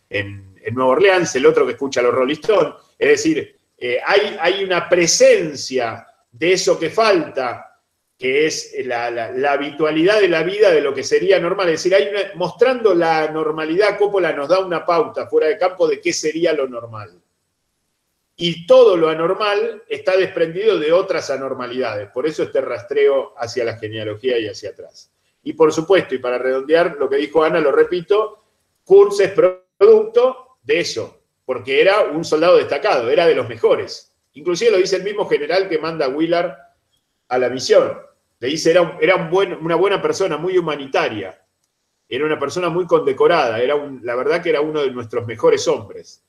en Nueva Orleans, el otro que escucha a los Rolling Stones. Es decir, hay una presencia de eso que falta, que es la habitualidad de la vida, de lo que sería normal. Es decir, mostrando la normalidad, Coppola nos da una pauta fuera de campo de qué sería lo normal. Y todo lo anormal está desprendido de otras anormalidades. Por eso este rastreo hacia la genealogía y hacia atrás. Y por supuesto, y para redondear lo que dijo Ana, lo repito, Kurtz es producto de eso, porque era un soldado destacado, era de los mejores. Inclusive lo dice el mismo general que manda a Willard a la misión. Le dice, era una buena persona, muy humanitaria. Era una persona muy condecorada. La verdad que era uno de nuestros mejores hombres.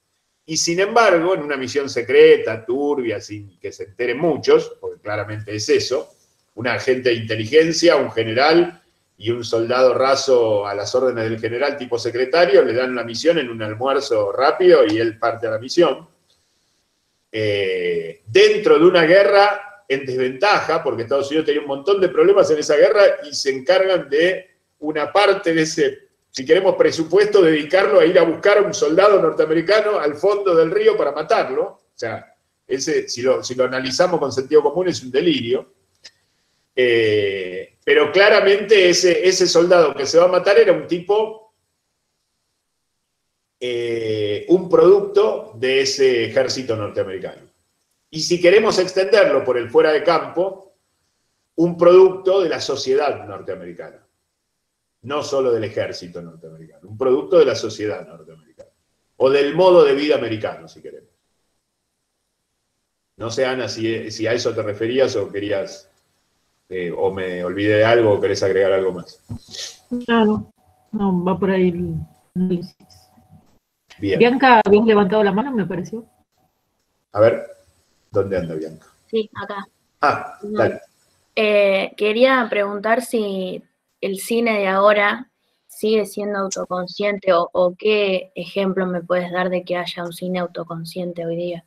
Y sin embargo, en una misión secreta, turbia, sin que se enteren muchos, porque claramente es eso, un agente de inteligencia, un general y un soldado raso a las órdenes del general tipo secretario, le dan la misión en un almuerzo rápido y él parte a la misión. Dentro de una guerra en desventaja, porque Estados Unidos tenía un montón de problemas en esa guerra y se encargan de una parte de ese, si queremos presupuesto, dedicarlo a ir a buscar a un soldado norteamericano al fondo del río para matarlo. O sea, si lo analizamos con sentido común, es un delirio. Pero claramente ese soldado que se va a matar era un tipo, un producto de ese ejército norteamericano. Y si queremos extenderlo por el fuera de campo, un producto de la sociedad norteamericana. No solo del ejército norteamericano, un producto de la sociedad norteamericana. O del modo de vida americano, si queremos. No sé, Ana, si a eso te referías o querías, o me olvidé de algo o querés agregar algo más. No, va por ahí el análisis. Bien. Bianca, habías levantado la mano, me pareció. A ver, ¿dónde anda Bianca? Sí, acá. Ah, dale. Quería preguntar si el cine de ahora sigue siendo autoconsciente o qué ejemplo me puedes dar de que haya un cine autoconsciente hoy día.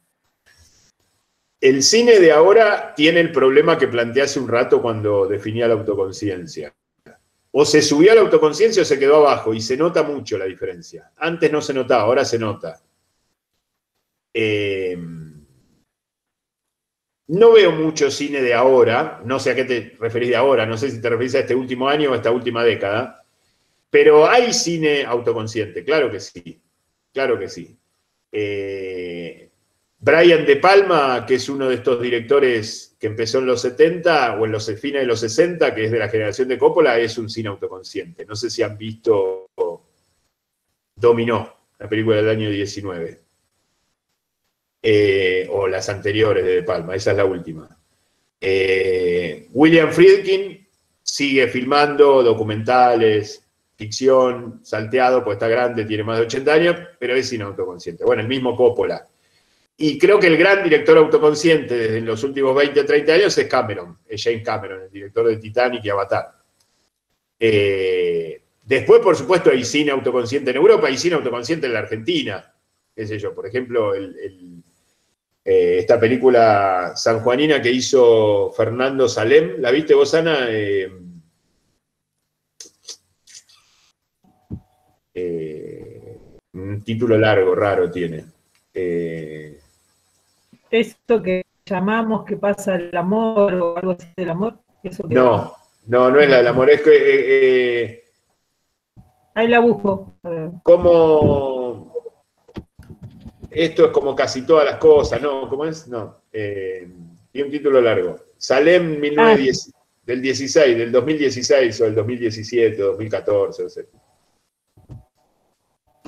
El cine de ahora tiene el problema que planteé hace un rato cuando definía la autoconciencia. O se subió a la autoconciencia o se quedó abajo, y se nota mucho la diferencia. Antes no se notaba, ahora se nota. No veo mucho cine de ahora, no sé a qué te referís de ahora, no sé si te referís a este último año o a esta última década, pero hay cine autoconsciente, claro que sí, claro que sí. Brian De Palma, que es uno de estos directores que empezó en los 70 o en los fines de los 60, que es de la generación de Coppola, es un cine autoconsciente. No sé si han visto Dominó, la película del año 19. O las anteriores de Palma, esa es la última. William Friedkin sigue filmando documentales, ficción, salteado, pues está grande, tiene más de 80 años, pero es cine autoconsciente. Bueno, el mismo Coppola. Y creo que el gran director autoconsciente desde los últimos 20 o 30 años es Cameron, es James Cameron, el director de Titanic y Avatar. Después, por supuesto, hay cine autoconsciente en Europa, hay cine autoconsciente en la Argentina. Qué sé yo, por ejemplo, esta película sanjuanina que hizo Fernando Salem, ¿la viste vos, Ana? Un título largo, raro tiene. Esto que llamamos que pasa el amor o algo así del amor. Eso que No es la del amor, es que... ahí la busco. A ver. Como... Esto es como casi todas las cosas, ¿no? ¿Cómo es? No. Tiene un título largo. Salem, de del 16, del 2016 o del 2017, 2014, no sé.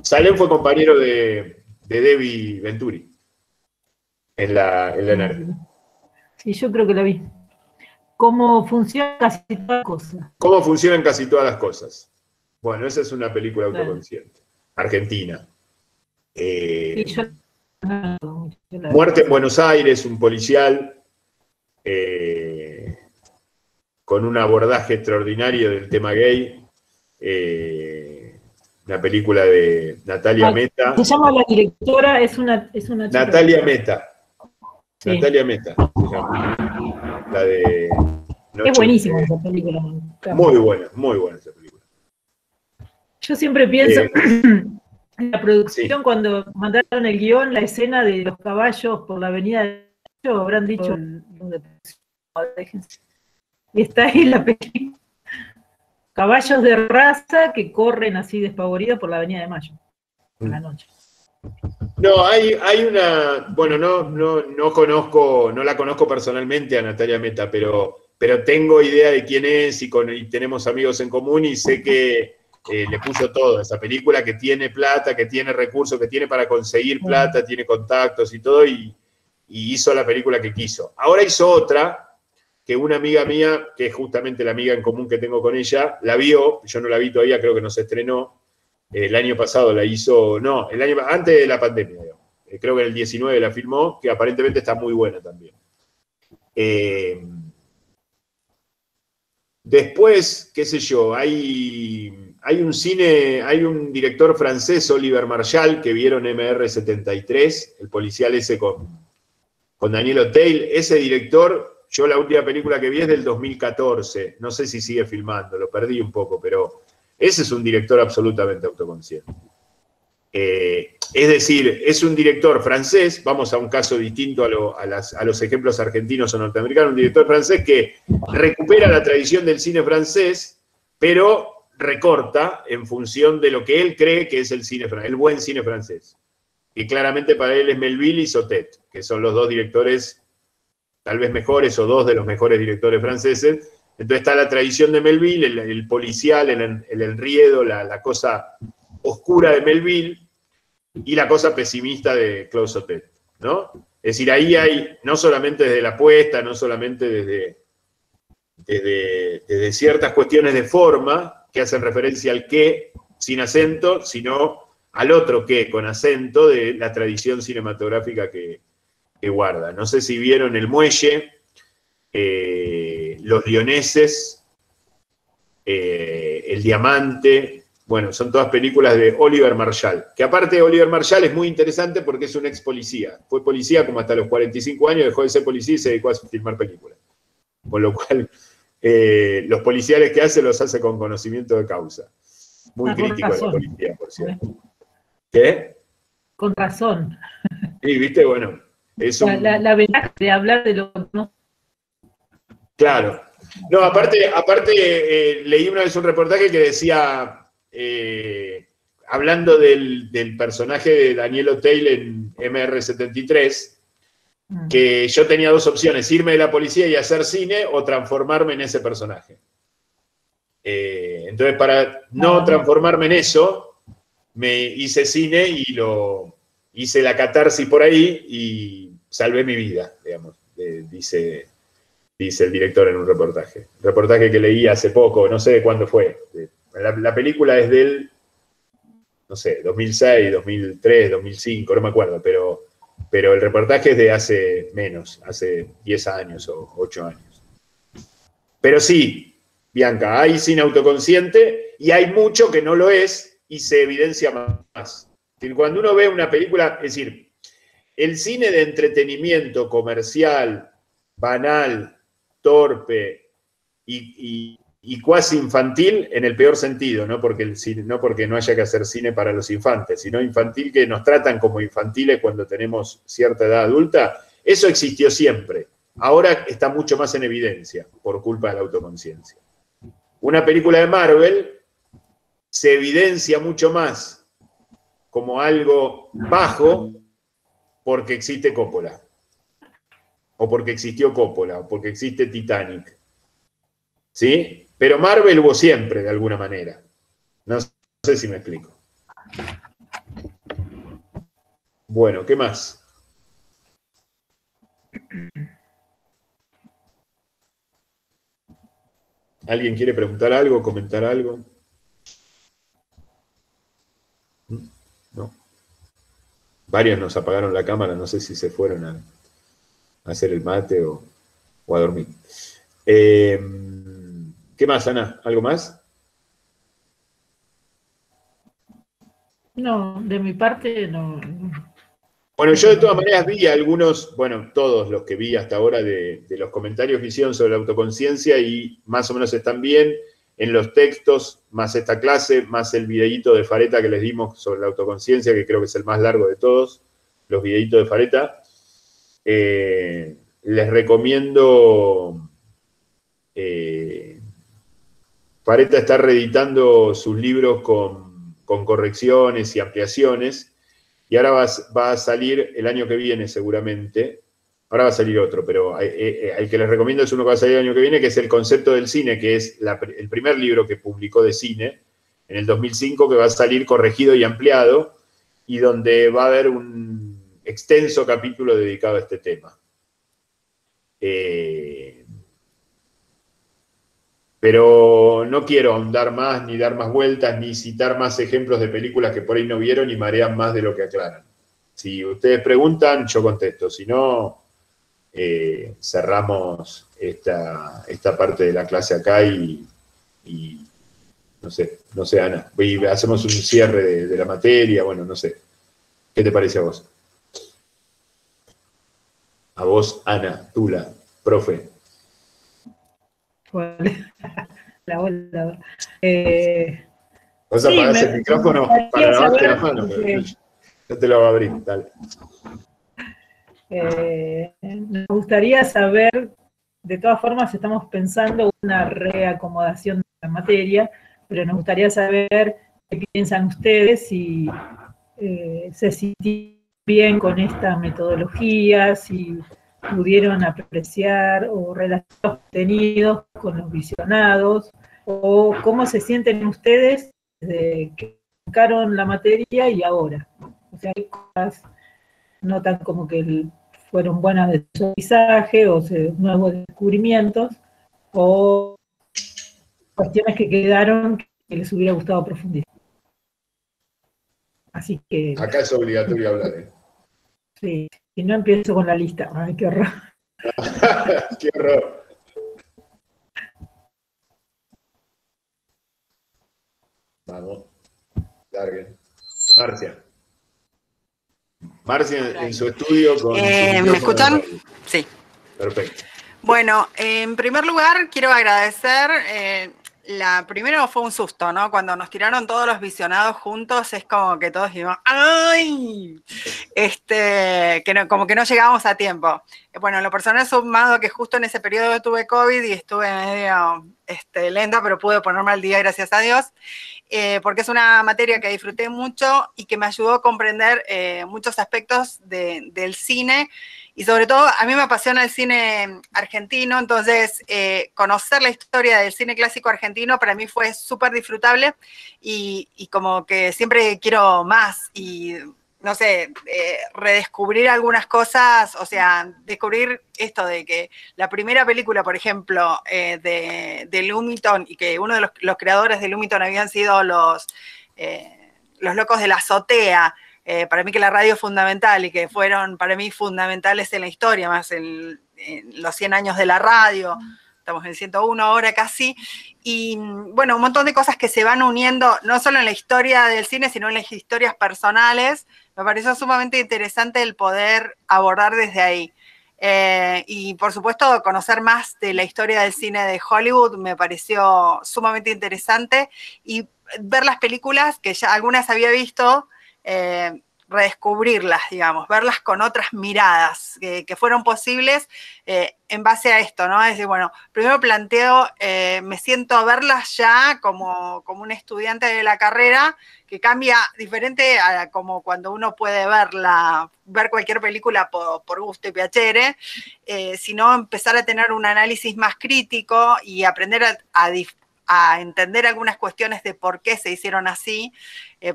Salem fue compañero de Debbie Venturi en la NERC. Sí, yo creo que la vi. ¿Cómo funciona casi todas las cosas? ¿Cómo funcionan casi todas las cosas? Bueno, esa es una película Claro. autoconsciente. Argentina. Sí, yo la Muerte en Buenos Aires, un policial con un abordaje extraordinario del tema gay. Una película de Natalia Meta. Se llama la directora, es una chica. Natalia Meta. Sí. Natalia Meta se llama. La de Noche Es buenísima de- esa película. muy buena esa película. Yo siempre pienso en la producción, sí. cuando mandaron el guión, la escena de los caballos por la avenida de Mayo, habrán dicho, déjense. Y está ahí la película. Caballos de raza que corren así despavoridos por la avenida de Mayo, a la noche. No, hay una, bueno, no conozco, no la conozco personalmente a Natalia Meta, pero tengo idea de quién es y tenemos amigos en común y sé que le puso todo a esa película, que tiene plata, que tiene recursos, que tiene para conseguir plata, tiene contactos y todo, y hizo la película que quiso. Ahora hizo otra, que una amiga mía, que es justamente la amiga en común que tengo con ella, la vio, yo no la vi todavía, creo que no se estrenó, el año pasado la hizo, no, antes de la pandemia, digamos. Creo que en el 19 la filmó, que aparentemente está muy buena también. Después, qué sé yo, hay un director francés, Oliver Marchal, que vieron MR73, el policial ese con Daniel Auteuil. Ese director, yo la última película que vi es del 2014, no sé si sigue filmando, lo perdí un poco, pero ese es un director absolutamente autoconsciente. Es decir, es un director francés, vamos a un caso distinto a los ejemplos argentinos o norteamericanos, un director francés que recupera la tradición del cine francés, pero recorta en función de lo que él cree que es el buen cine francés. Y claramente para él es Melville y Sautet, que son los dos directores tal vez mejores o dos de los mejores directores franceses. Entonces está la tradición de Melville, el policial, el enriedo, la cosa oscura de Melville y la cosa pesimista de Claude Sautet, ¿no? Es decir, ahí hay, no solamente desde la apuesta, no solamente desde ciertas cuestiones de forma que hacen referencia al qué sin acento, sino al otro qué con acento de la tradición cinematográfica que guarda. No sé si vieron El Muelle, Los Leoneses, El Diamante. Bueno, son todas películas de Oliver Marchal, que aparte de Oliver Marchal es muy interesante porque es un ex policía. Fue policía como hasta los 45 años, dejó de ser policía y se dedicó a filmar películas. Con lo cual, los policiales que hace los hace con conocimiento de causa. Muy crítico de la policía, por cierto. ¿Qué? Con razón. Sí, viste, bueno. Es la ventaja de hablar de lo que no. Claro. No, aparte leí una vez un reportaje que decía, hablando del personaje de Daniel Auteuil en MR73, que yo tenía dos opciones, irme de la policía y hacer cine o transformarme en ese personaje. Entonces, para no transformarme en eso, me hice cine y hice la catarsis por ahí y salvé mi vida, digamos, dice el director en un reportaje. Un reportaje que leí hace poco, no sé de cuándo fue. La película es del, no sé, 2006, 2003, 2005, no me acuerdo, pero el reportaje es de hace menos, hace 10 años o 8 años. Pero sí, Bianca, hay cine autoconsciente y hay mucho que no lo es y se evidencia más. Cuando uno ve una película, es decir, el cine de entretenimiento comercial, banal, torpe y cuasi infantil en el peor sentido, no porque no haya que hacer cine para los infantes, sino infantil que nos tratan como infantiles cuando tenemos cierta edad adulta, eso existió siempre. Ahora está mucho más en evidencia por culpa de la autoconciencia. Una película de Marvel se evidencia mucho más como algo bajo porque existe Coppola, o porque existió Coppola, o porque existe Titanic. ¿sí? Pero Marvel hubo siempre, de alguna manera. No sé si me explico. Bueno, ¿qué más? ¿Alguien quiere preguntar algo, comentar algo? No. Varios nos apagaron la cámara, no sé si se fueron a hacer el mate o a dormir. ¿Qué más, Ana? ¿Algo más? No, de mi parte no. Bueno, yo de todas maneras vi algunos, bueno, todos los que vi hasta ahora de los comentarios que hicieron sobre la autoconciencia y más o menos están bien en los textos, más esta clase, más el videíto de Fareta que les dimos sobre la autoconciencia, que creo que es el más largo de todos, los videitos de Fareta. Les recomiendo, Fareta está reeditando sus libros con correcciones y ampliaciones, y ahora va a salir el año que viene seguramente, ahora va a salir otro, pero el que les recomiendo es uno que va a salir el año que viene, que es El concepto del cine, que es el primer libro que publicó de cine en el 2005, que va a salir corregido y ampliado, y donde va a haber un extenso capítulo dedicado a este tema. Pero no quiero ahondar más, ni dar más vueltas, ni citar más ejemplos de películas que por ahí no vieron y marean más de lo que aclaran. Si ustedes preguntan, yo contesto. Si no, cerramos esta parte de la clase acá y no sé, Ana. Y hacemos un cierre de la materia, bueno, no sé. ¿Qué te parece a vos? A vos, Ana, Tula, profe. Hola. ¿Vos apagás el micrófono para lavarte las manos? Yo te lo voy a abrir, dale. Me gustaría saber, de todas formas estamos pensando una reacomodación de la materia, pero nos gustaría saber qué piensan ustedes, si se sintieron bien con esta metodología, si pudieron apreciar o relacionar los contenidos con los visionados, o cómo se sienten ustedes desde que tocaron la materia y ahora. O sea, hay cosas notan como que fueron buenas de su aprendizaje o nuevos descubrimientos, o cuestiones que quedaron que les hubiera gustado profundizar. Así que... Acá es obligatorio hablar, ¿eh? Sí, si no empiezo con la lista. Ay, qué horror. Qué horror. Vamos, larguen. Marcia en su estudio con... ¿Me escuchan? Sí. Perfecto. Bueno, en primer lugar quiero agradecer, primero fue un susto, ¿no? Cuando nos tiraron todos los visionados juntos, es como que todos dijimos, ¡ay! Como que no llegábamos a tiempo. Bueno, en lo personal sumado que justo en ese periodo tuve COVID y estuve medio lenta, pero pude ponerme al día, gracias a Dios, porque es una materia que disfruté mucho y que me ayudó a comprender muchos aspectos del cine. Y sobre todo, a mí me apasiona el cine argentino, entonces conocer la historia del cine clásico argentino para mí fue súper disfrutable y como que siempre quiero más y, no sé, redescubrir algunas cosas, o sea, descubrir esto de que la primera película, por ejemplo, de Lumiton, y que uno de los creadores de Lumiton habían sido los Locos de la Azotea. Para mí que la radio es fundamental y que fueron para mí fundamentales en la historia, más en los 100 años de la radio, estamos en 101 ahora casi, y bueno, un montón de cosas que se van uniendo, no solo en la historia del cine, sino en las historias personales. Me pareció sumamente interesante el poder abordar desde ahí. Y por supuesto, conocer más de la historia del cine de Hollywood me pareció sumamente interesante, y ver las películas que ya algunas había visto, redescubrirlas, digamos, verlas con otras miradas que fueron posibles en base a esto, ¿no? Es decir, bueno, primero planteo, me siento a verlas ya como un estudiante de la carrera, que cambia diferente a como cuando uno puede ver cualquier película por gusto y piacere, sino empezar a tener un análisis más crítico y aprender a entender algunas cuestiones de por qué se hicieron así,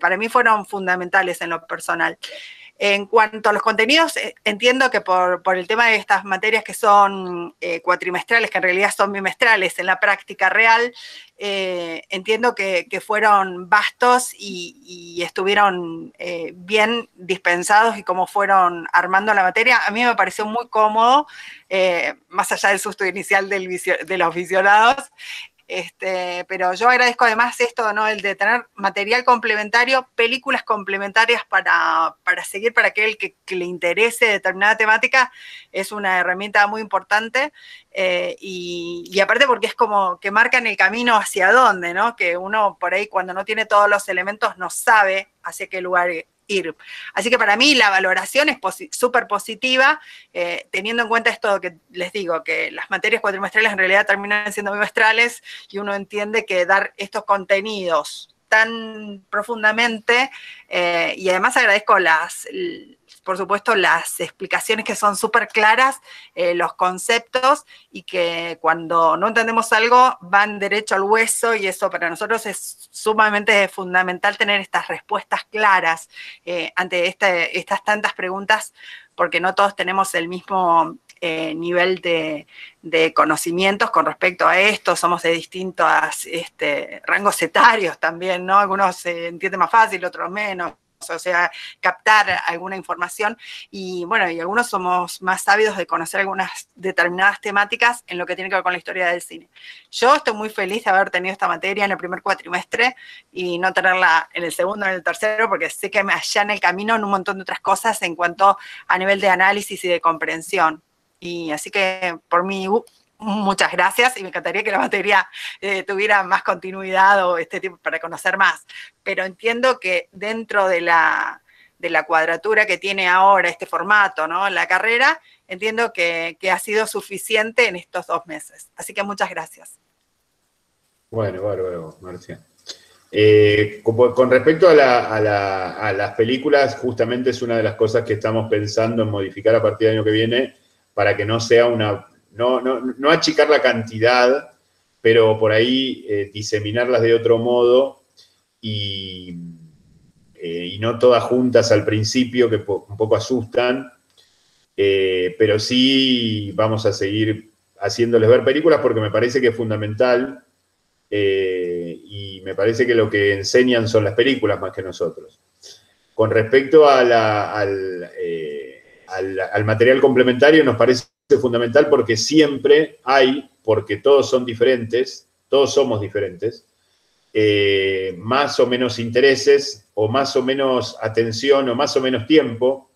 para mí fueron fundamentales en lo personal. En cuanto a los contenidos, entiendo que por el tema de estas materias que son cuatrimestrales, que en realidad son bimestrales en la práctica real, entiendo que fueron vastos y estuvieron bien dispensados y cómo fueron armando la materia. A mí me pareció muy cómodo, más allá del susto inicial de los visionados. Pero yo agradezco además esto, ¿no? El de tener material complementario, películas complementarias para seguir, para aquel que le interese determinada temática, es una herramienta muy importante, y aparte porque es como que marcan el camino hacia dónde, ¿no? Que uno por ahí cuando no tiene todos los elementos no sabe hacia qué lugar ir. Así que para mí la valoración es súper positiva, teniendo en cuenta esto que les digo, que las materias cuatrimestrales en realidad terminan siendo bimestrales y uno entiende que dar estos contenidos tan profundamente, y además agradezco por supuesto, las explicaciones que son súper claras, los conceptos, y que cuando no entendemos algo van derecho al hueso, y eso para nosotros es sumamente fundamental, tener estas respuestas claras ante estas tantas preguntas, porque no todos tenemos el mismo nivel de conocimientos con respecto a esto, somos de distintos rangos etarios también, ¿no? Algunos se entienden más fácil, otros menos. O sea, captar alguna información, y bueno, y algunos somos más ávidos de conocer algunas determinadas temáticas en lo que tiene que ver con la historia del cine. Yo estoy muy feliz de haber tenido esta materia en el primer cuatrimestre y no tenerla en el segundo o en el tercero, porque sé que me allana el camino en un montón de otras cosas en cuanto a nivel de análisis y de comprensión. Y así que por mí, muchas gracias, y me encantaría que la materia tuviera más continuidad o este tipo para conocer más. Pero entiendo que dentro de la cuadratura que tiene ahora este formato, ¿no? La carrera, entiendo que ha sido suficiente en estos 2 meses. Así que muchas gracias. Bueno, bárbaro, Marcia. Con respecto a las películas, justamente es una de las cosas que estamos pensando en modificar a partir del año que viene, para que no sea no achicar la cantidad, pero por ahí diseminarlas de otro modo, y no todas juntas al principio, que un poco asustan, pero sí vamos a seguir haciéndoles ver películas porque me parece que es fundamental, y me parece que lo que enseñan son las películas más que nosotros. Con respecto al material complementario, nos parece fundamental porque siempre hay, porque todos son diferentes, todos somos diferentes, más o menos intereses, o más o menos atención, o más o menos tiempo,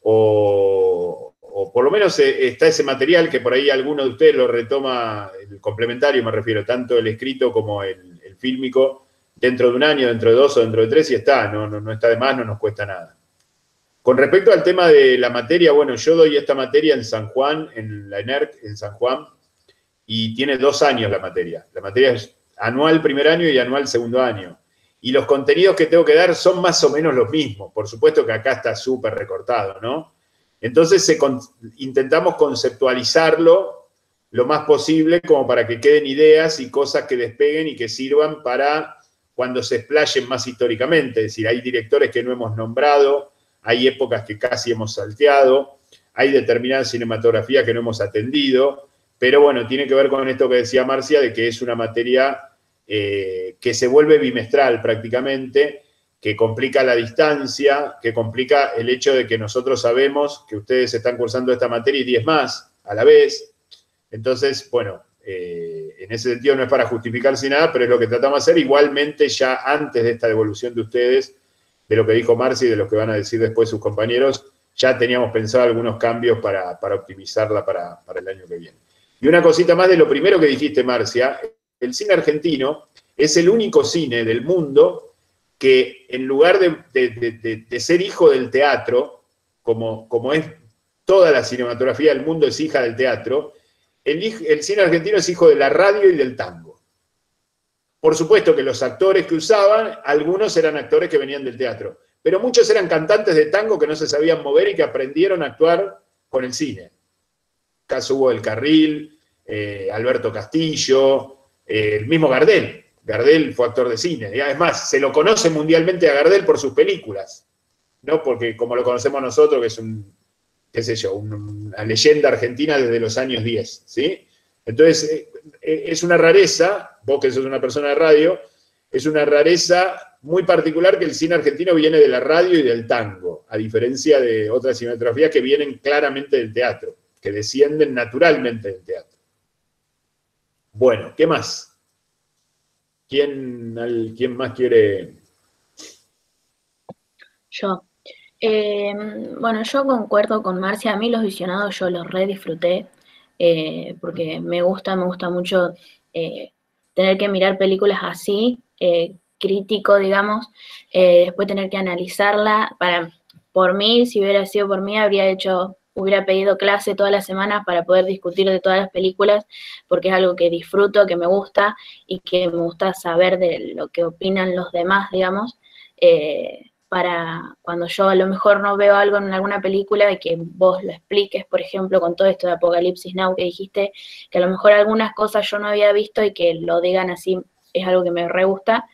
o por lo menos está ese material que por ahí alguno de ustedes lo retoma, el complementario me refiero, tanto el escrito como el fílmico, dentro de un año, dentro de 2 o dentro de 3, y está, no está de más, no nos cuesta nada. Con respecto al tema de la materia, bueno, yo doy esta materia en San Juan, en la ENERC, en San Juan, y tiene 2 años la materia. La materia es anual primer año y anual segundo año. Y los contenidos que tengo que dar son más o menos los mismos. Por supuesto que acá está súper recortado, ¿no? Entonces intentamos conceptualizarlo lo más posible como para que queden ideas y cosas que despeguen y que sirvan para cuando se explayen más históricamente. Es decir, hay directores que no hemos nombrado, hay épocas que casi hemos salteado, hay determinada cinematografía que no hemos atendido, pero bueno, tiene que ver con esto que decía Marcia, de que es una materia que se vuelve bimestral prácticamente, que complica la distancia, que complica el hecho de que nosotros sabemos que ustedes están cursando esta materia y 10 más a la vez. Entonces, bueno, en ese sentido no es para justificarse nada, pero es lo que tratamos de hacer. Igualmente, ya antes de esta devolución de ustedes, de lo que dijo Marcia y de lo que van a decir después sus compañeros, ya teníamos pensado algunos cambios para optimizarla para el año que viene. Y una cosita más de lo primero que dijiste, Marcia, el cine argentino es el único cine del mundo que en lugar de ser hijo del teatro, como es toda la cinematografía del mundo es hija del teatro, el cine argentino es hijo de la radio y del tango. Por supuesto que los actores que usaban, algunos eran actores que venían del teatro, pero muchos eran cantantes de tango que no se sabían mover y que aprendieron a actuar con el cine. Caso Hugo del Carril, Alberto Castillo, el mismo Gardel. Gardel fue actor de cine. Y además, se lo conoce mundialmente a Gardel por sus películas, no porque como lo conocemos nosotros, que es qué sé yo, una leyenda argentina desde los años 10, ¿sí? Entonces, es una rareza, vos que sos una persona de radio, es una rareza muy particular que el cine argentino viene de la radio y del tango, a diferencia de otras cinematografías que vienen claramente del teatro, que descienden naturalmente del teatro. Bueno, ¿qué más? ¿Quién más quiere? Yo. Bueno, yo concuerdo con Marcia. A mí Los Visionados yo los re disfruté, porque me gusta mucho tener que mirar películas así, crítico, digamos, después tener que analizarla. Por mí, si hubiera sido por mí, hubiera pedido clase todas las semanas para poder discutir de todas las películas, porque es algo que disfruto, que me gusta, y que me gusta saber de lo que opinan los demás, digamos, para cuando yo a lo mejor no veo algo en alguna película y que vos lo expliques, por ejemplo, con todo esto de Apocalipsis Now que dijiste, que a lo mejor algunas cosas yo no había visto y que lo digan así es algo que me re gusta,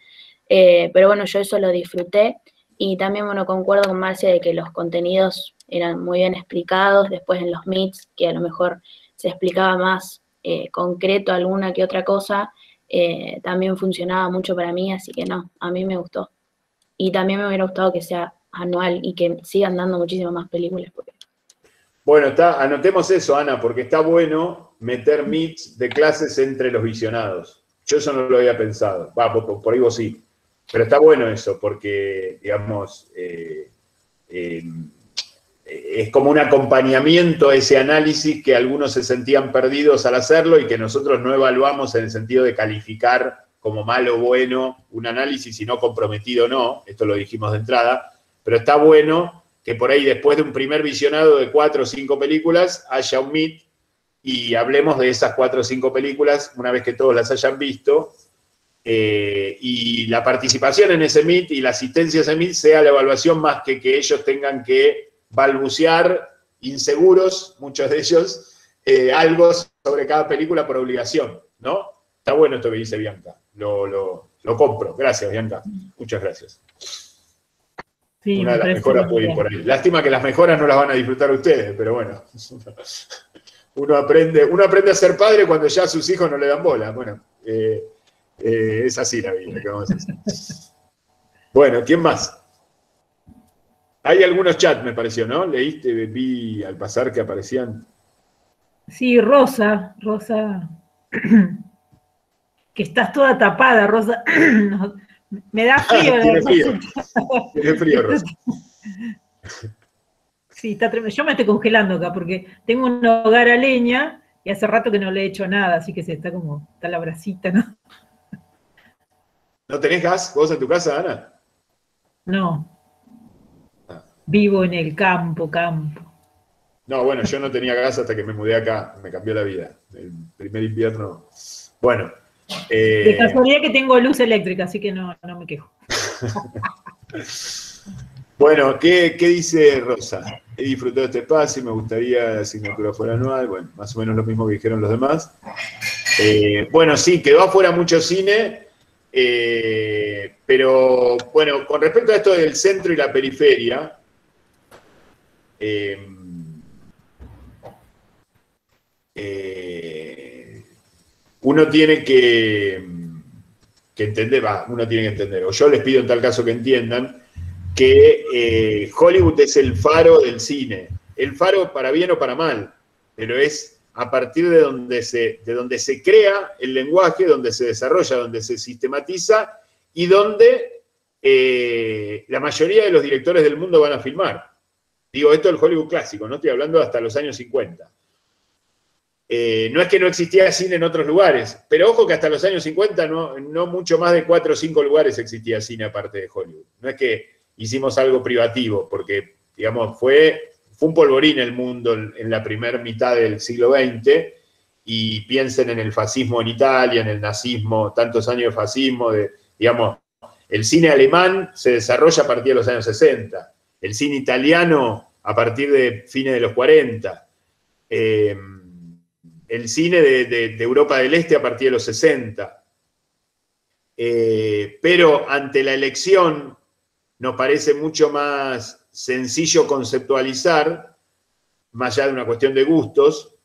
pero bueno, yo eso lo disfruté, y también, bueno, concuerdo con Marcia de que los contenidos eran muy bien explicados, después en los meets, que a lo mejor se explicaba más concreto alguna que otra cosa, también funcionaba mucho para mí, así que no, a mí me gustó. Y también me hubiera gustado que sea anual y que sigan dando muchísimas más películas. Bueno, anotemos eso, Ana, porque está bueno meter meets de clases entre los visionados. Yo eso no lo había pensado. Por ahí vos sí. Pero está bueno eso, porque, digamos, es como un acompañamiento a ese análisis que algunos se sentían perdidos al hacerlo y que nosotros no evaluamos en el sentido de calificar como malo o bueno un análisis, si no comprometido o no, esto lo dijimos de entrada, pero está bueno que por ahí después de un primer visionado de 4 o 5 películas haya un meet y hablemos de esas 4 o 5 películas una vez que todos las hayan visto, y la participación en ese meet y la asistencia a ese meet sea la evaluación más que ellos tengan que balbucear, inseguros, muchos de ellos, algo sobre cada película por obligación, ¿no? Está bueno esto que dice Bianca, lo compro. Gracias, Bianca, muchas gracias. Sí, una de las mejoras puede ir por ahí. Lástima que las mejoras no las van a disfrutar ustedes, pero bueno. Uno aprende a ser padre cuando ya sus hijos no le dan bola. Bueno, es así la vida, ¿qué vamos a hacer? Bueno, ¿quién más? Hay algunos chats, me pareció, ¿no? Leíste, vi al pasar que aparecían. Sí, Rosa, que estás toda tapada, Rosa. Me da frío. Tiene frío, Rosa. Sí, está tremendo. Yo me estoy congelando acá porque tengo un hogar a leña y hace rato que no le he hecho nada, así que está la brasita, ¿no? ¿No tenés gas vos en tu casa, Ana? No. Vivo en el campo. No, bueno, yo no tenía gas hasta que me mudé acá, me cambió la vida. El primer invierno. Bueno. De casualidad que tengo luz eléctrica, así que no me quejo. Bueno, ¿qué dice Rosa? He disfrutado de este espacio, me gustaría la asignatura fuera anual, bueno, más o menos lo mismo que dijeron los demás. Bueno, sí, quedó afuera mucho cine, pero bueno, con respecto a esto del centro y la periferia, uno tiene que entender, o yo les pido en tal caso que entiendan, que Hollywood es el faro del cine. El faro para bien o para mal, pero es a partir de donde se crea el lenguaje, donde se desarrolla, donde se sistematiza y donde la mayoría de los directores del mundo van a filmar. Digo, esto es el Hollywood clásico, no estoy hablando hasta los años 50. no es que no existía cine en otros lugares, pero ojo que hasta los años 50 no mucho más de 4 o 5 lugares existía cine aparte de Hollywood. No es que hicimos algo privativo, porque, digamos, fue un polvorín el mundo en la primera mitad del siglo XX, y piensen en el fascismo en Italia, en el nazismo, tantos años de fascismo, digamos, el cine alemán se desarrolla a partir de los años 60, el cine italiano a partir de fines de los 40, el cine de Europa del Este a partir de los 60. Pero ante la elección nos parece mucho más sencillo conceptualizar, más allá de una cuestión de gustos,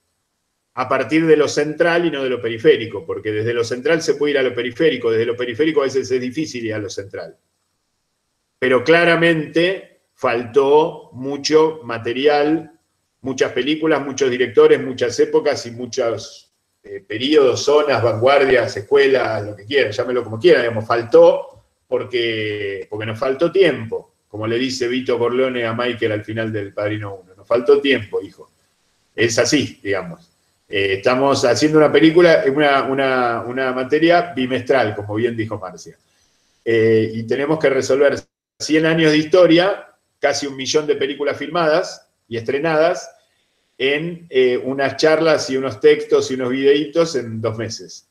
a partir de lo central y no de lo periférico, porque desde lo central se puede ir a lo periférico, desde lo periférico a veces es difícil ir a lo central. Pero claramente faltó mucho material, muchas películas, muchos directores, muchas épocas y muchos periodos, zonas, vanguardias, escuelas, lo que quieran, llámelo como quieran, digamos, faltó porque nos faltó tiempo, como le dice Vito Corleone a Michael al final del Padrino 1, nos faltó tiempo, hijo. Es así, digamos. Estamos haciendo una película, una materia bimestral, como bien dijo Marcia. Y tenemos que resolver 100 años de historia, casi 1 millón de películas filmadas y estrenadas, en unas charlas y unos textos y unos videitos en 2 meses.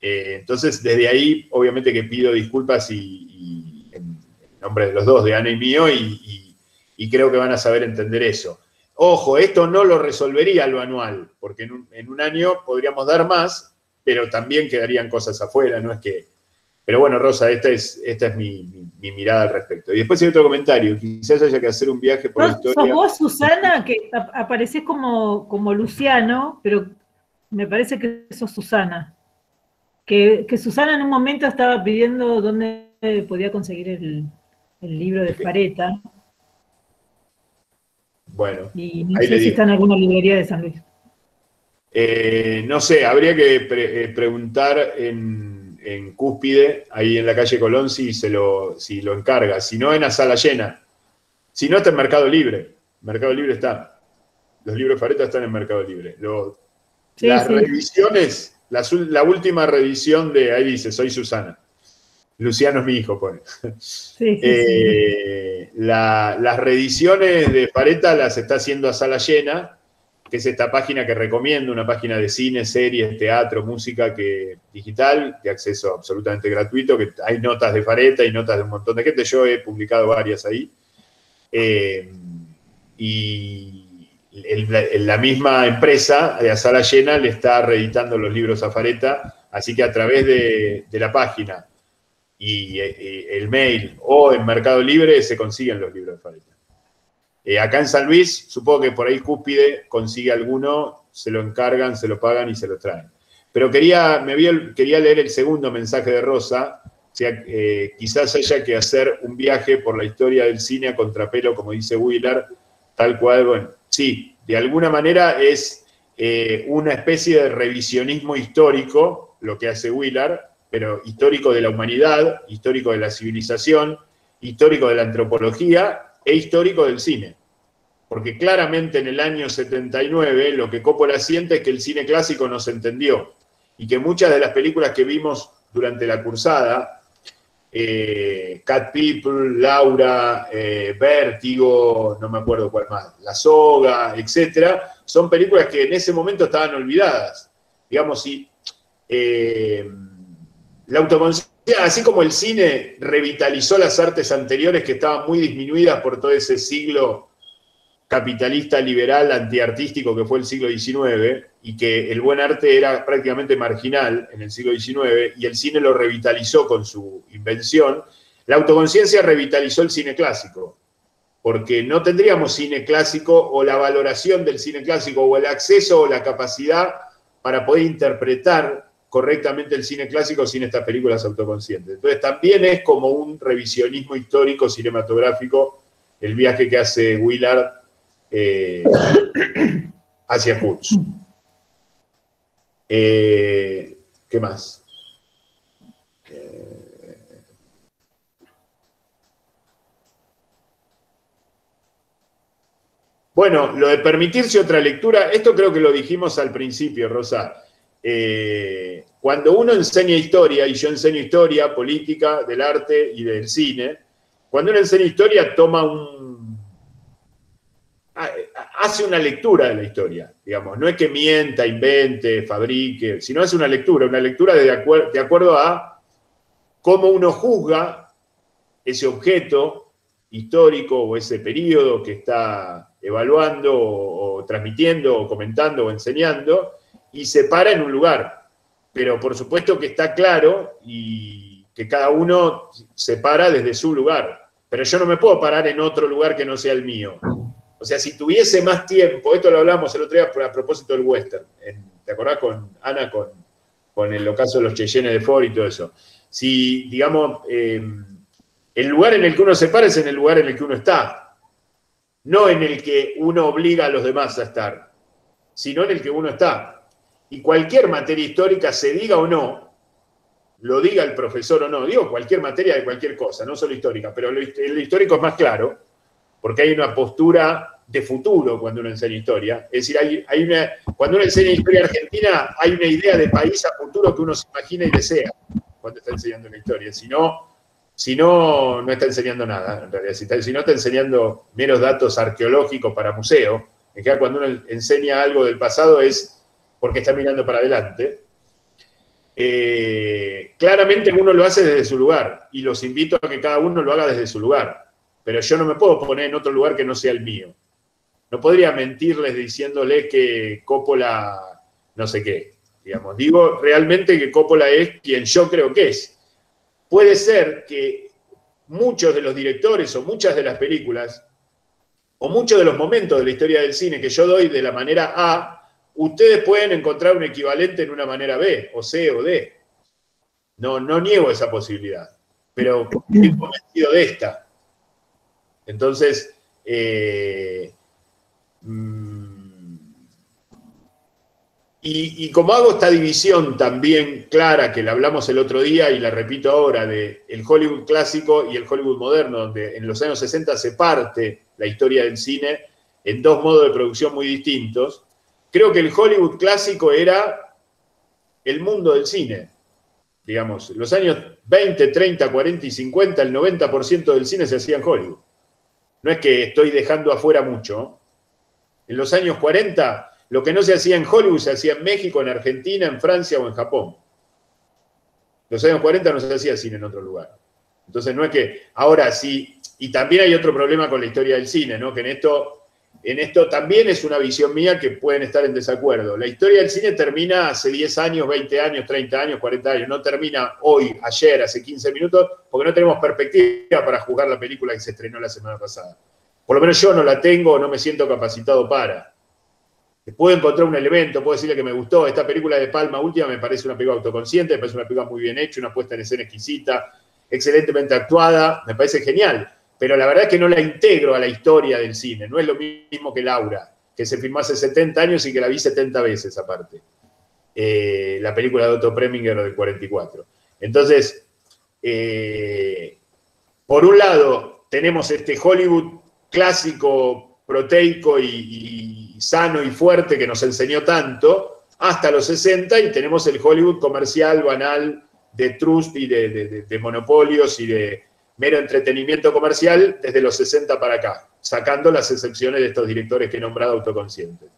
Entonces, desde ahí, obviamente que pido disculpas y en nombre de los dos, de Ana y mío, y creo que van a saber entender eso. Ojo, esto no lo resolvería lo anual, porque en un año podríamos dar más, pero también quedarían cosas afuera, no es que... Pero bueno, Rosa, esta es mi mirada al respecto. Y después hay otro comentario, quizás haya que hacer un viaje por la historia. Sos vos, Susana, que aparecés como Luciano, pero me parece que sos Susana. Que Susana en un momento estaba pidiendo dónde podía conseguir el libro de Fareta. Bueno, y no ahí sé le si digo. está en alguna librería de San Luis. No sé, habría que preguntar en Cúspide, ahí en la calle Colón, si lo encarga. Si no, en la sala llena. Si no, está en Mercado Libre. Mercado Libre está. Los libros de Fareta están en Mercado Libre. Las revisiones, la última revisión de, ahí dice, soy Susana. Luciano es mi hijo, pone. Sí. Las reediciones de Fareta las está haciendo a sala llena, que es esta página que recomiendo, una página de cine, series, teatro, música digital, de acceso absolutamente gratuito, que hay notas de Fareta y notas de un montón de gente. Yo he publicado varias ahí. Y la misma empresa de a sala llena le está reeditando los libros a Fareta, así que a través de la página y el mail o en Mercado Libre se consiguen los libros de Fareta. Acá en San Luis, supongo que por ahí Cúspide consigue alguno, se lo encargan, se lo pagan y se lo traen. Pero quería leer el segundo mensaje de Rosa, o sea, quizás haya que hacer un viaje por la historia del cine a contrapelo, como dice Willard, tal cual, bueno, sí, de alguna manera es una especie de revisionismo histórico, lo que hace Willard, pero histórico de la humanidad, histórico de la civilización, histórico de la antropología e histórico del cine. Porque claramente en el año 79 lo que Coppola siente es que el cine clásico no se entendió y que muchas de las películas que vimos durante la cursada, Cat People, Laura, Vértigo, no me acuerdo cuál más, La Soga, etcétera, son películas que en ese momento estaban olvidadas. Digamos, la autoconciencia, así como el cine revitalizó las artes anteriores que estaban muy disminuidas por todo ese siglo capitalista, liberal, antiartístico que fue el siglo XIX, y que el buen arte era prácticamente marginal en el siglo XIX, y el cine lo revitalizó con su invención, la autoconciencia revitalizó el cine clásico, porque no tendríamos cine clásico o la valoración del cine clásico o el acceso o la capacidad para poder interpretar correctamente el cine clásico sin estas películas autoconscientes. Entonces también es como un revisionismo histórico cinematográfico el viaje que hace Willard hacia Kurz. ¿Qué más? Bueno, lo de permitirse otra lectura, esto creo que lo dijimos al principio, Rosa. Cuando uno enseña historia, y yo enseño historia, política, del arte y del cine, cuando uno enseña historia hace una lectura de la historia, digamos. No es que mienta, invente, fabrique, sino es una lectura de acuerdo a cómo uno juzga ese objeto histórico o ese periodo que está evaluando o transmitiendo o comentando o enseñando, y se para en un lugar. Pero por supuesto que está claro y que cada uno se para desde su lugar. Pero yo no me puedo parar en otro lugar que no sea el mío. O sea, si tuviese más tiempo, esto lo hablamos el otro día a propósito del western, ¿te acordás con Ana, con el ocaso de los Cheyennes de Ford y todo eso? Si, digamos, el lugar en el que uno se para es en el lugar en el que uno está, no en el que uno obliga a los demás a estar, sino en el que uno está. Y cualquier materia histórica, se diga o no, lo diga el profesor o no, digo cualquier materia de cualquier cosa, no solo histórica, pero lo histórico es más claro, porque hay una postura de futuro cuando uno enseña historia. Es decir, cuando uno enseña historia argentina, hay una idea de país a futuro que uno se imagina y desea cuando está enseñando la historia. Si no, no está enseñando nada, en realidad. Si no, está enseñando meros datos arqueológicos para museo. En general, cuando uno enseña algo del pasado es porque está mirando para adelante. Claramente uno lo hace desde su lugar, y los invito a que cada uno lo haga desde su lugar. Pero yo no me puedo poner en otro lugar que no sea el mío. No podría mentirles diciéndoles que Coppola no sé qué. Digamos, digo realmente que Coppola es quien yo creo que es. Puede ser que muchos de los directores o muchas de las películas o muchos de los momentos de la historia del cine que yo doy de la manera A, ustedes pueden encontrar un equivalente en una manera B, o C, o D. No niego esa posibilidad, pero estoy convencido de esta. Entonces, y como hago esta división también clara, que la hablamos el otro día y la repito ahora, de el Hollywood clásico y el Hollywood moderno, donde en los años 60 se parte la historia del cine en dos modos de producción muy distintos, creo que el Hollywood clásico era el mundo del cine. Digamos, los años 20, 30, 40 y 50, el 90% del cine se hacía en Hollywood. No es que estoy dejando afuera mucho. En los años 40, lo que no se hacía en Hollywood se hacía en México, en Argentina, en Francia o en Japón. En los años 40 no se hacía cine en otro lugar. Entonces no es que ahora sí, y también hay otro problema con la historia del cine, ¿no? Que en esto también es una visión mía que pueden estar en desacuerdo. La historia del cine termina hace 10 años, 20 años, 30 años, 40 años. No termina hoy, ayer, hace 15 minutos, porque no tenemos perspectiva para juzgar la película que se estrenó la semana pasada. Por lo menos yo no la tengo, no me siento capacitado para. Puedo encontrar un elemento, puedo decirle que me gustó. Esta película de Palma última me parece una película autoconsciente, me parece una película muy bien hecha, una puesta en escena exquisita, excelentemente actuada, me parece genial. Pero la verdad es que no la integro a la historia del cine. No es lo mismo que Laura, que se filmó hace 70 años y que la vi 70 veces aparte. La película de Otto Preminger del 44. Entonces, por un lado, tenemos este Hollywood clásico, proteico y sano y fuerte que nos enseñó tanto, hasta los 60, y tenemos el Hollywood comercial, banal, de trust y de monopolios y de mero entretenimiento comercial desde los 60 para acá, sacando las excepciones de estos directores que he nombrado autoconscientes.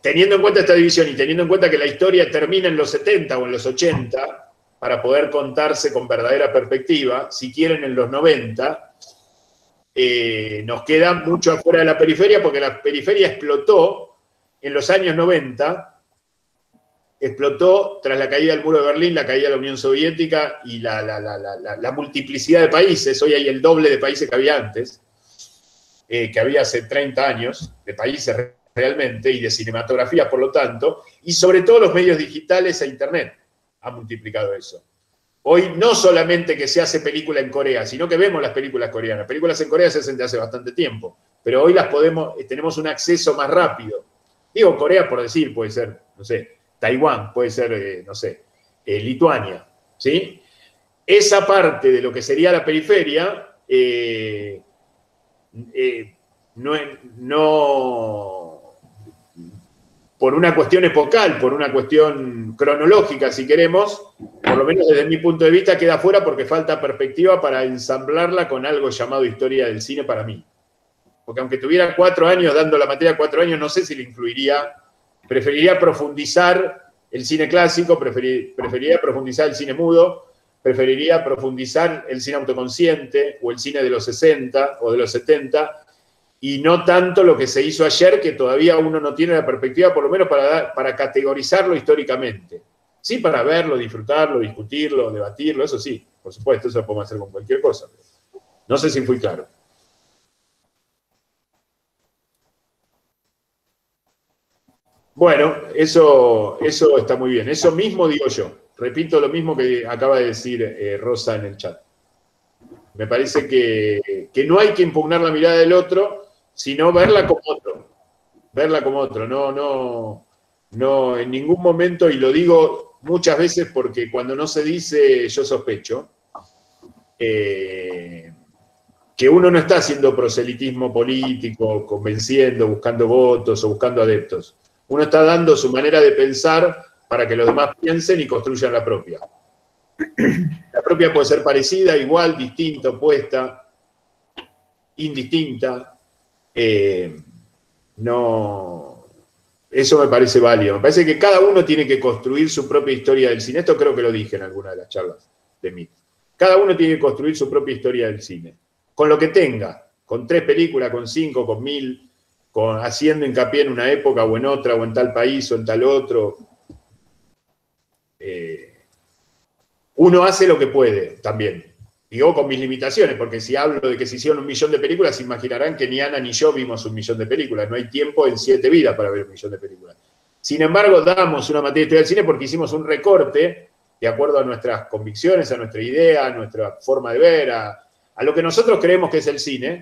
Teniendo en cuenta esta división y teniendo en cuenta que la historia termina en los 70 o en los 80, para poder contarse con verdadera perspectiva, si quieren en los 90, nos queda mucho afuera de la periferia, porque la periferia explotó en los años 90, explotó tras la caída del muro de Berlín, la caída de la Unión Soviética y la multiplicidad de países. Hoy hay el doble de países que había antes, que había hace 30 años, de países realmente, y de cinematografía, por lo tanto, y sobre todo los medios digitales e Internet han multiplicado eso. Hoy no solamente que se hace película en Corea, sino que vemos las películas coreanas. Películas en Corea se hacen desde hace bastante tiempo, pero hoy tenemos un acceso más rápido. Digo Corea por decir, puede ser, no sé, Taiwán, puede ser, no sé, Lituania, ¿sí? Esa parte de lo que sería la periferia por una cuestión epocal, por una cuestión cronológica, si queremos, por lo menos desde mi punto de vista, queda fuera porque falta perspectiva para ensamblarla con algo llamado historia del cine para mí. Porque aunque tuviera 4 años dando la materia 4 años, no sé si le incluiría, preferiría profundizar el cine clásico, preferiría profundizar el cine mudo, preferiría profundizar el cine autoconsciente o el cine de los 60 o de los 70, y no tanto lo que se hizo ayer, que todavía uno no tiene la perspectiva, por lo menos para categorizarlo históricamente. Sí, para verlo, disfrutarlo, discutirlo, debatirlo, eso sí, por supuesto, eso lo podemos hacer con cualquier cosa. No sé si fui claro. Bueno, eso está muy bien. Eso mismo digo yo. Repito lo mismo que acaba de decir Rosa en el chat. Me parece que no hay que impugnar la mirada del otro, sino verla como otro. Verla como otro. No, en ningún momento, y lo digo muchas veces porque cuando no se dice, yo sospecho, que uno no está haciendo proselitismo político, convenciendo, buscando votos o buscando adeptos. Uno está dando su manera de pensar para que los demás piensen y construyan la propia. La propia puede ser parecida, igual, distinta, opuesta, indistinta. No, eso me parece válido. Me parece que cada uno tiene que construir su propia historia del cine. Esto creo que lo dije en alguna de las charlas de mí. Cada uno tiene que construir su propia historia del cine. Con lo que tenga, con 3 películas, con 5, con 1000, haciendo hincapié en una época o en otra, o en tal país o en tal otro. Uno hace lo que puede también. Digo con mis limitaciones, porque si hablo de que se hicieron 1 millón de películas, se imaginarán que ni Ana ni yo vimos 1 millón de películas. No hay tiempo en 7 vidas para ver 1 millón de películas. Sin embargo, damos una materia de historia del cine porque hicimos un recorte de acuerdo a nuestras convicciones, a nuestra idea, a nuestra forma de ver, a lo que nosotros creemos que es el cine.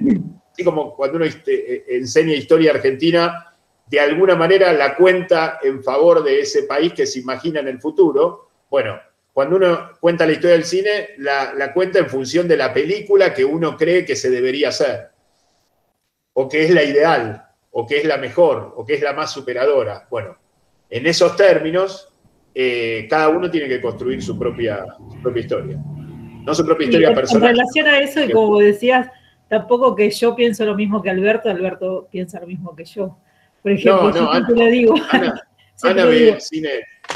Así como cuando uno enseña historia argentina, de alguna manera la cuenta en favor de ese país que se imagina en el futuro. Bueno, cuando uno cuenta la historia del cine, la cuenta en función de la película que uno cree que se debería hacer, o que es la ideal, o que es la mejor, o que es la más superadora. Bueno, en esos términos, cada uno tiene que construir su propia historia. No su propia historia personal. En relación a eso, y como decías, tampoco que yo pienso lo mismo que Alberto piensa lo mismo que yo. Por ejemplo, yo siempre le digo, Ana ve cine.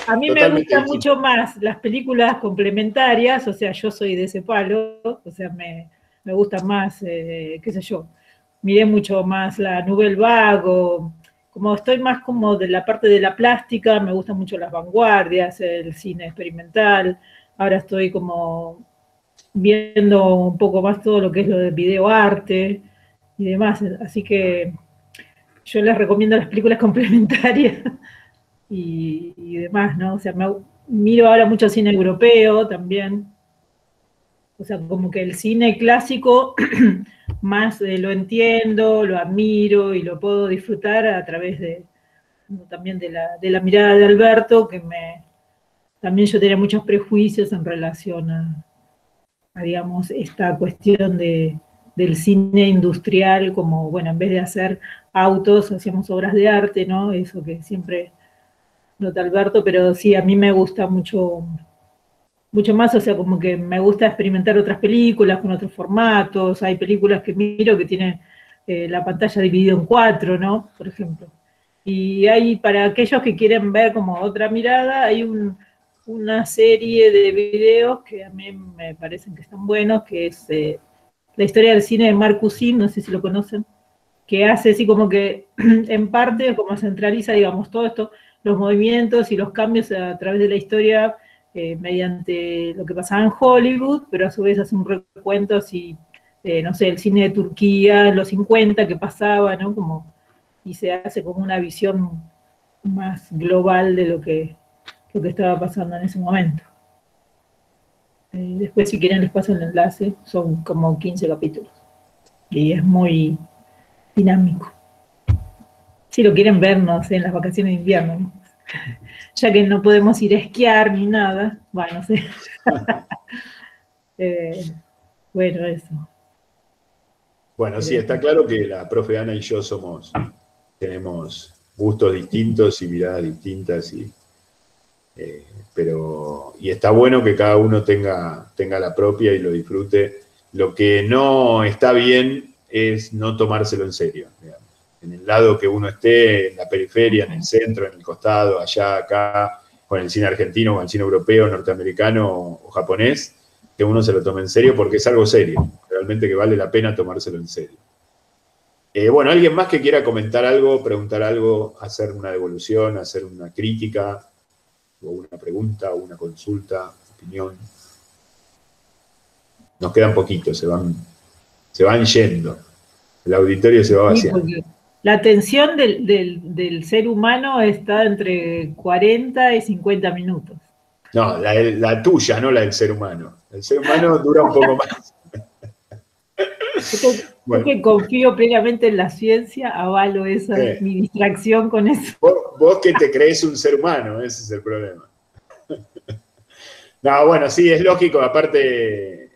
A mí me gustan mucho más las películas complementarias, o sea, yo soy de ese palo, o sea, me gusta más, qué sé yo, miré mucho más la Nouvelle Vague, como estoy más como de la parte de la plástica, me gustan mucho las vanguardias, el cine experimental, ahora estoy como viendo un poco más todo lo que es lo de videoarte y demás, así que yo les recomiendo las películas complementarias y demás, ¿no? O sea, miro ahora mucho cine europeo también, o sea, como que el cine clásico más lo entiendo, lo admiro y lo puedo disfrutar a través también de la mirada de Alberto, que también yo tenía muchos prejuicios en relación a digamos, esta cuestión del cine industrial, como, bueno, en vez de hacer autos, hacíamos obras de arte, ¿no? Eso que siempre nota Alberto, pero sí, a mí me gusta mucho más, o sea, como que me gusta experimentar otras películas con otros formatos. Hay películas que miro que tienen la pantalla dividida en 4, ¿no? Por ejemplo. Y hay, para aquellos que quieren ver como otra mirada, hay una serie de videos que a mí me parecen que están buenos, que es la historia del cine de Marc Cousin, no sé si lo conocen, que hace así como que, en parte, como centraliza, digamos, todo esto, los movimientos y los cambios a través de la historia mediante lo que pasaba en Hollywood, pero a su vez hace un recuento así, no sé, el cine de Turquía en los 50 que pasaba, ¿no? Como, y se hace como una visión más global de lo que estaba pasando en ese momento. Después, si quieren, les paso el enlace, son como 15 capítulos, y es muy dinámico. Si lo quieren ver, no sé, en las vacaciones de invierno, ¿no? Ya que no podemos ir a esquiar ni nada, bueno, no sé. Bueno, eso. Bueno, sí, está claro que la profe Ana y yo tenemos gustos distintos y miradas distintas, y está bueno que cada uno tenga la propia y lo disfrute. Lo que no está bien es no tomárselo en serio, digamos. En el lado que uno esté, en la periferia, en el centro, en el costado, allá, acá, con el cine argentino, con el cine europeo, norteamericano o japonés, que uno se lo tome en serio porque es algo serio, realmente que vale la pena tomárselo en serio. Bueno, ¿alguien más que quiera comentar algo, preguntar algo, hacer una devolución, hacer una crítica, o una pregunta, o una consulta, opinión? Nos quedan poquitos, se van yendo. El auditorio se va vaciando. Sí, la atención del ser humano está entre 40 y 50 minutos. No, la tuya, no la del ser humano. El ser humano dura un poco más. Bueno. Yo que confío plenamente en la ciencia, avalo mi distracción con eso. Vos que te crees un ser humano, ese es el problema. No, bueno, sí, es lógico, aparte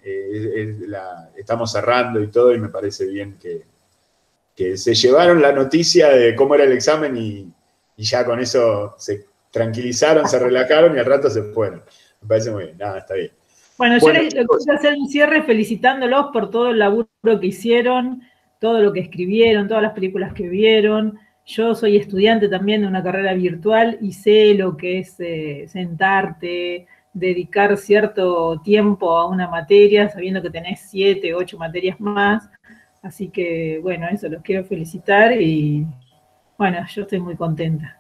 estamos cerrando y todo, y me parece bien que se llevaron la noticia de cómo era el examen y ya con eso se tranquilizaron, se relajaron y al rato se fueron. Me parece muy bien, nada, está bien. Bueno, yo les quiero hacer un cierre felicitándolos por todo el laburo que hicieron, todo lo que escribieron, todas las películas que vieron. Yo soy estudiante también de una carrera virtual y sé lo que es sentarte, dedicar cierto tiempo a una materia, sabiendo que tenés 7, 8 materias más. Así que, bueno, eso, los quiero felicitar y, bueno, yo estoy muy contenta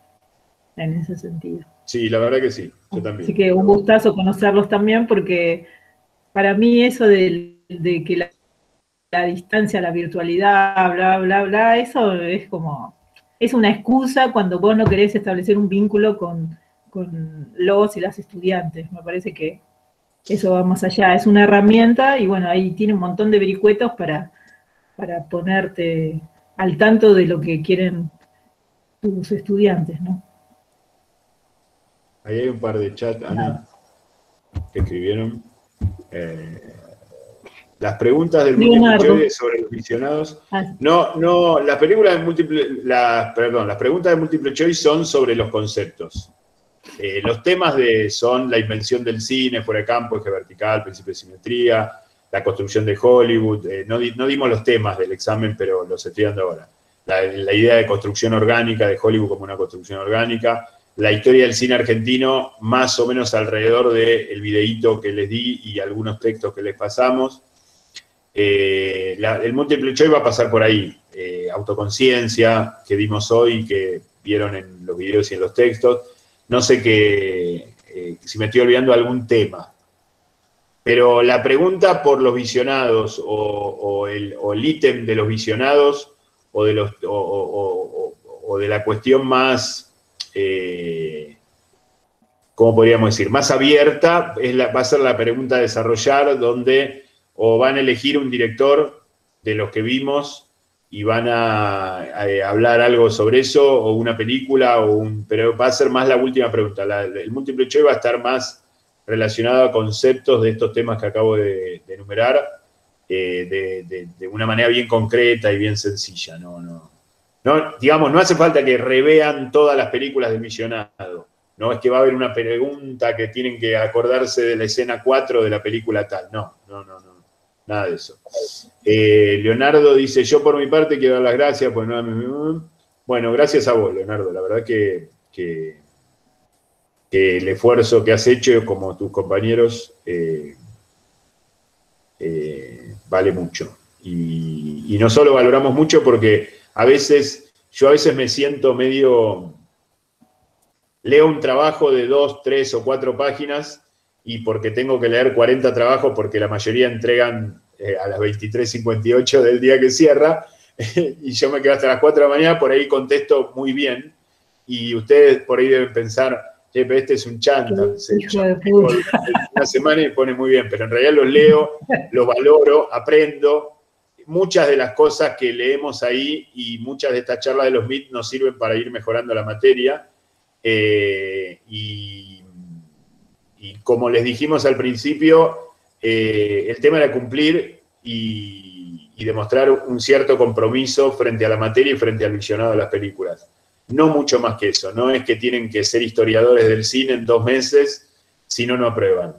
en ese sentido. Sí, la verdad que sí, yo también. Así que un gustazo conocerlos también, porque para mí eso de que la distancia, la virtualidad, bla, bla, bla, eso es como, es una excusa cuando vos no querés establecer un vínculo con los y las estudiantes. Me parece que eso va más allá, es una herramienta y bueno, ahí tiene un montón de vericuetos para ponerte al tanto de lo que quieren tus estudiantes, ¿no? Ahí hay un par de chats, Ana, que escribieron. Las preguntas del múltiple choice sobre los visionados. No, las preguntas de múltiple choice son sobre los conceptos. Los temas son la invención del cine, fuera de campo, eje vertical, principio de simetría, la construcción de Hollywood. No dimos los temas del examen, pero los estoy dando ahora. La idea de construcción orgánica, de Hollywood como una construcción orgánica. La historia del cine argentino, más o menos alrededor del videíto que les di y algunos textos que les pasamos. El múltiple choice va a pasar por ahí. Autoconciencia, que dimos hoy, que vieron en los videos y en los textos. No sé si me estoy olvidando algún tema. Pero la pregunta por los visionados o el ítem de los visionados o de la cuestión más, ¿cómo podríamos decir? Más abierta, va a ser la pregunta a desarrollar, donde o van a elegir un director de los que vimos y van a hablar algo sobre eso, o una película, pero va a ser más la última pregunta. El múltiple choice va a estar más relacionado a conceptos de estos temas que acabo de enumerar, de una manera bien concreta y bien sencilla. Digamos, no hace falta que revean todas las películas del visionado. No es que va a haber una pregunta que tienen que acordarse de la escena 4 de la película tal. No. Nada de eso. Leonardo dice, yo por mi parte quiero dar las gracias. Bueno, gracias a vos, Leonardo. La verdad que el esfuerzo que has hecho como tus compañeros vale mucho. Y no solo valoramos mucho porque yo a veces me siento medio... Leo un trabajo de 2, 3 o 4 páginas y porque tengo que leer 40 trabajos porque la mayoría entregan a las 23:58 del día que cierra y yo me quedo hasta las 4 de la mañana, por ahí contesto muy bien y ustedes por ahí deben pensar, pero este es un chanta, una semana y pone muy bien, pero en realidad los leo, los valoro, aprendo. Muchas de las cosas que leemos ahí y muchas de estas charlas de los MIT nos sirven para ir mejorando la materia. Y como les dijimos al principio, el tema era cumplir y y demostrar un cierto compromiso frente a la materia y frente al visionado de las películas. No mucho más que eso, no es que tienen que ser historiadores del cine en 2 meses, si no, no aprueban.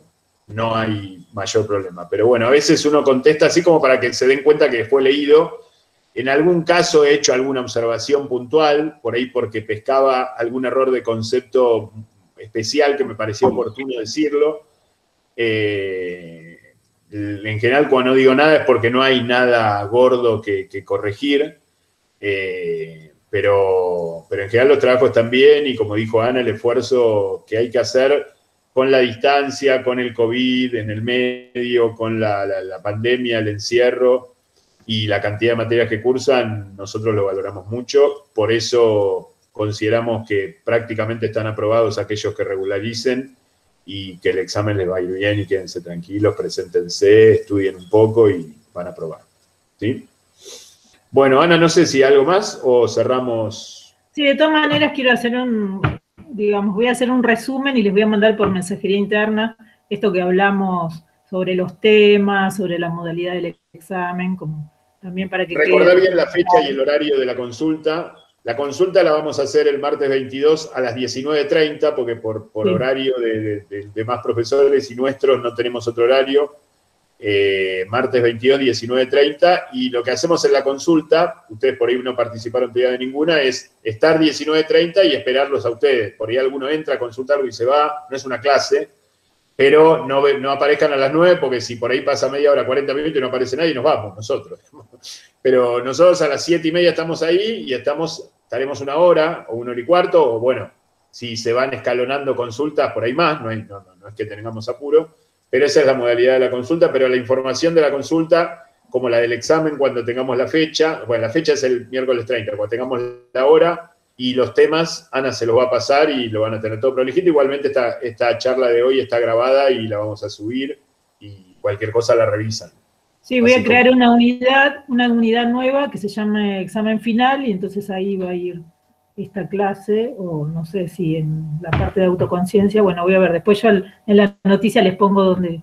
No hay mayor problema. Pero bueno, a veces uno contesta así como para que se den cuenta que fue leído. En algún caso he hecho alguna observación puntual, por ahí porque pescaba algún error de concepto especial que me pareció oportuno decirlo. En general, cuando no digo nada es porque no hay nada gordo que corregir. Pero en general los trabajos están bien y como dijo Ana, el esfuerzo que hay que hacer con la distancia, con el COVID en el medio, con la pandemia, el encierro y la cantidad de materias que cursan, nosotros lo valoramos mucho. Por eso consideramos que prácticamente están aprobados aquellos que regularicen y que el examen les va a ir bien y quédense tranquilos, preséntense, estudien un poco y van a aprobar. ¿Sí? Bueno, Ana, no sé si algo más o cerramos. Sí, de todas maneras quiero hacer voy a hacer un resumen y les voy a mandar por mensajería interna esto que hablamos sobre los temas, sobre la modalidad del examen, como también para que recordar bien la fecha y el horario de la consulta. La consulta la vamos a hacer el martes 22 a las 19:30, porque por sí, horario de más profesores y nuestros no tenemos otro horario. Martes 22, 19:30, y lo que hacemos en la consulta, ustedes por ahí no participaron todavía de ninguna, es estar 19:30 y esperarlos a ustedes. Por ahí alguno entra a consultarlo y se va, no es una clase, pero no aparezcan a las 9, porque si por ahí pasa media hora, 40 minutos y no aparece nadie, nos vamos nosotros. Pero nosotros a las 7:30 estamos ahí y estaremos 1 hora o 1 hora y cuarto, o bueno, si se van escalonando consultas, por ahí más, no es que tengamos apuro. Pero esa es la modalidad de la consulta, pero la información de la consulta, como la del examen cuando tengamos la fecha, bueno, la fecha es el miércoles 30, cuando tengamos la hora y los temas, Ana se los va a pasar y lo van a tener todo prolijito. Igualmente esta charla de hoy está grabada y la vamos a subir y cualquier cosa la revisan. Sí, voy a crear una unidad nueva que se llame examen final y entonces ahí va a ir esta clase, o no sé si en la parte de autoconciencia, bueno, voy a ver, después yo en la noticia les pongo dónde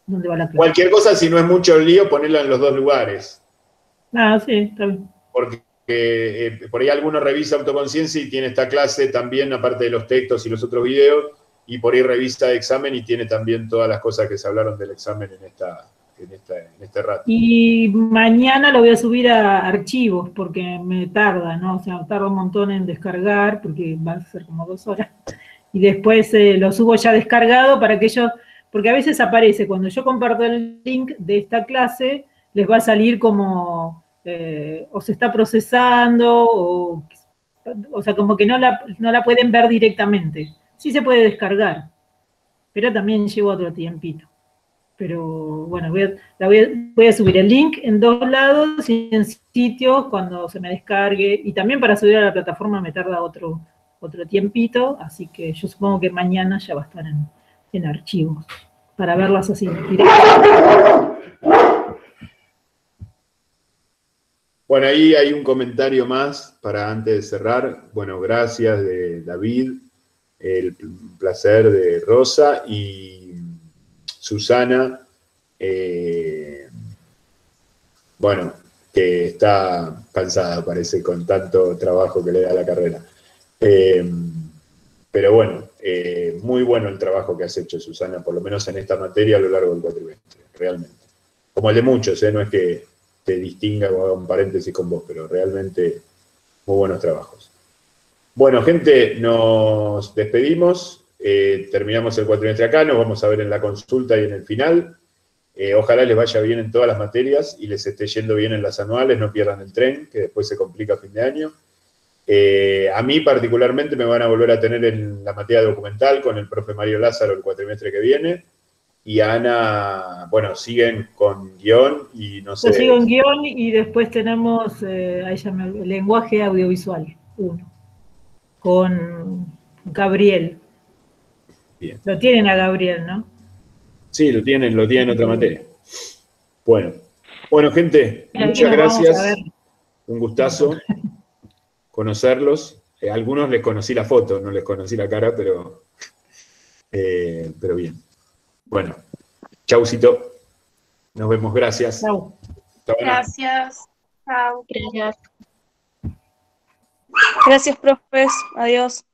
va la clase. Cualquier cosa, si no es mucho lío, ponerla en los 2 lugares. Ah, sí, está bien. Porque por ahí alguno revisa autoconciencia y tiene esta clase también, aparte de los textos y los otros videos, y por ahí revisa examen y tiene también todas las cosas que se hablaron del examen en este rato. Y mañana lo voy a subir a archivos, porque me tarda, ¿no? O sea, tarda un montón en descargar, porque va a ser como 2 horas. Y después lo subo ya descargado para que ellos, porque a veces aparece, cuando yo comparto el link de esta clase, les va a salir como, o se está procesando, o sea, como que no la pueden ver directamente. Sí se puede descargar, pero también lleva otro tiempito. Pero bueno, voy a subir el link en 2 lados y en sitios cuando se me descargue. Y también para subir a la plataforma me tarda otro tiempito, así que yo supongo que mañana ya va a estar en archivos, para verlas así directamente. Bueno, ahí hay un comentario más para antes de cerrar. Bueno, gracias de David, el placer de Rosa y Susana, bueno, que está cansada, parece, con tanto trabajo que le da la carrera. Pero bueno, muy bueno el trabajo que has hecho, Susana, por lo menos en esta materia a lo largo del cuatrimestre, realmente. Como el de muchos, no es que te distinga o haga un paréntesis con vos, pero realmente muy buenos trabajos. Bueno, gente, nos despedimos. Terminamos el cuatrimestre acá, nos vamos a ver en la consulta y en el final. Ojalá les vaya bien en todas las materias y les esté yendo bien en las anuales, no pierdan el tren, que después se complica a fin de año. A mí particularmente me van a volver a tener en la materia documental con el profe Mario Lázaro el cuatrimestre que viene. Y a Ana, bueno, siguen con guión y no sé. Yo sigo en guión y después tenemos el lenguaje audiovisual, 1, con Gabriel. Bien. Lo tienen a Gabriel, ¿no? Sí, lo tienen otra materia. Bueno, gente, muchas gracias. Un gustazo conocerlos. Algunos les conocí la foto, no les conocí la cara, pero bien. Bueno, chaucito. Nos vemos, gracias. Chau. Hasta buena. Gracias. Chao. Gracias. Gracias, profes. Adiós.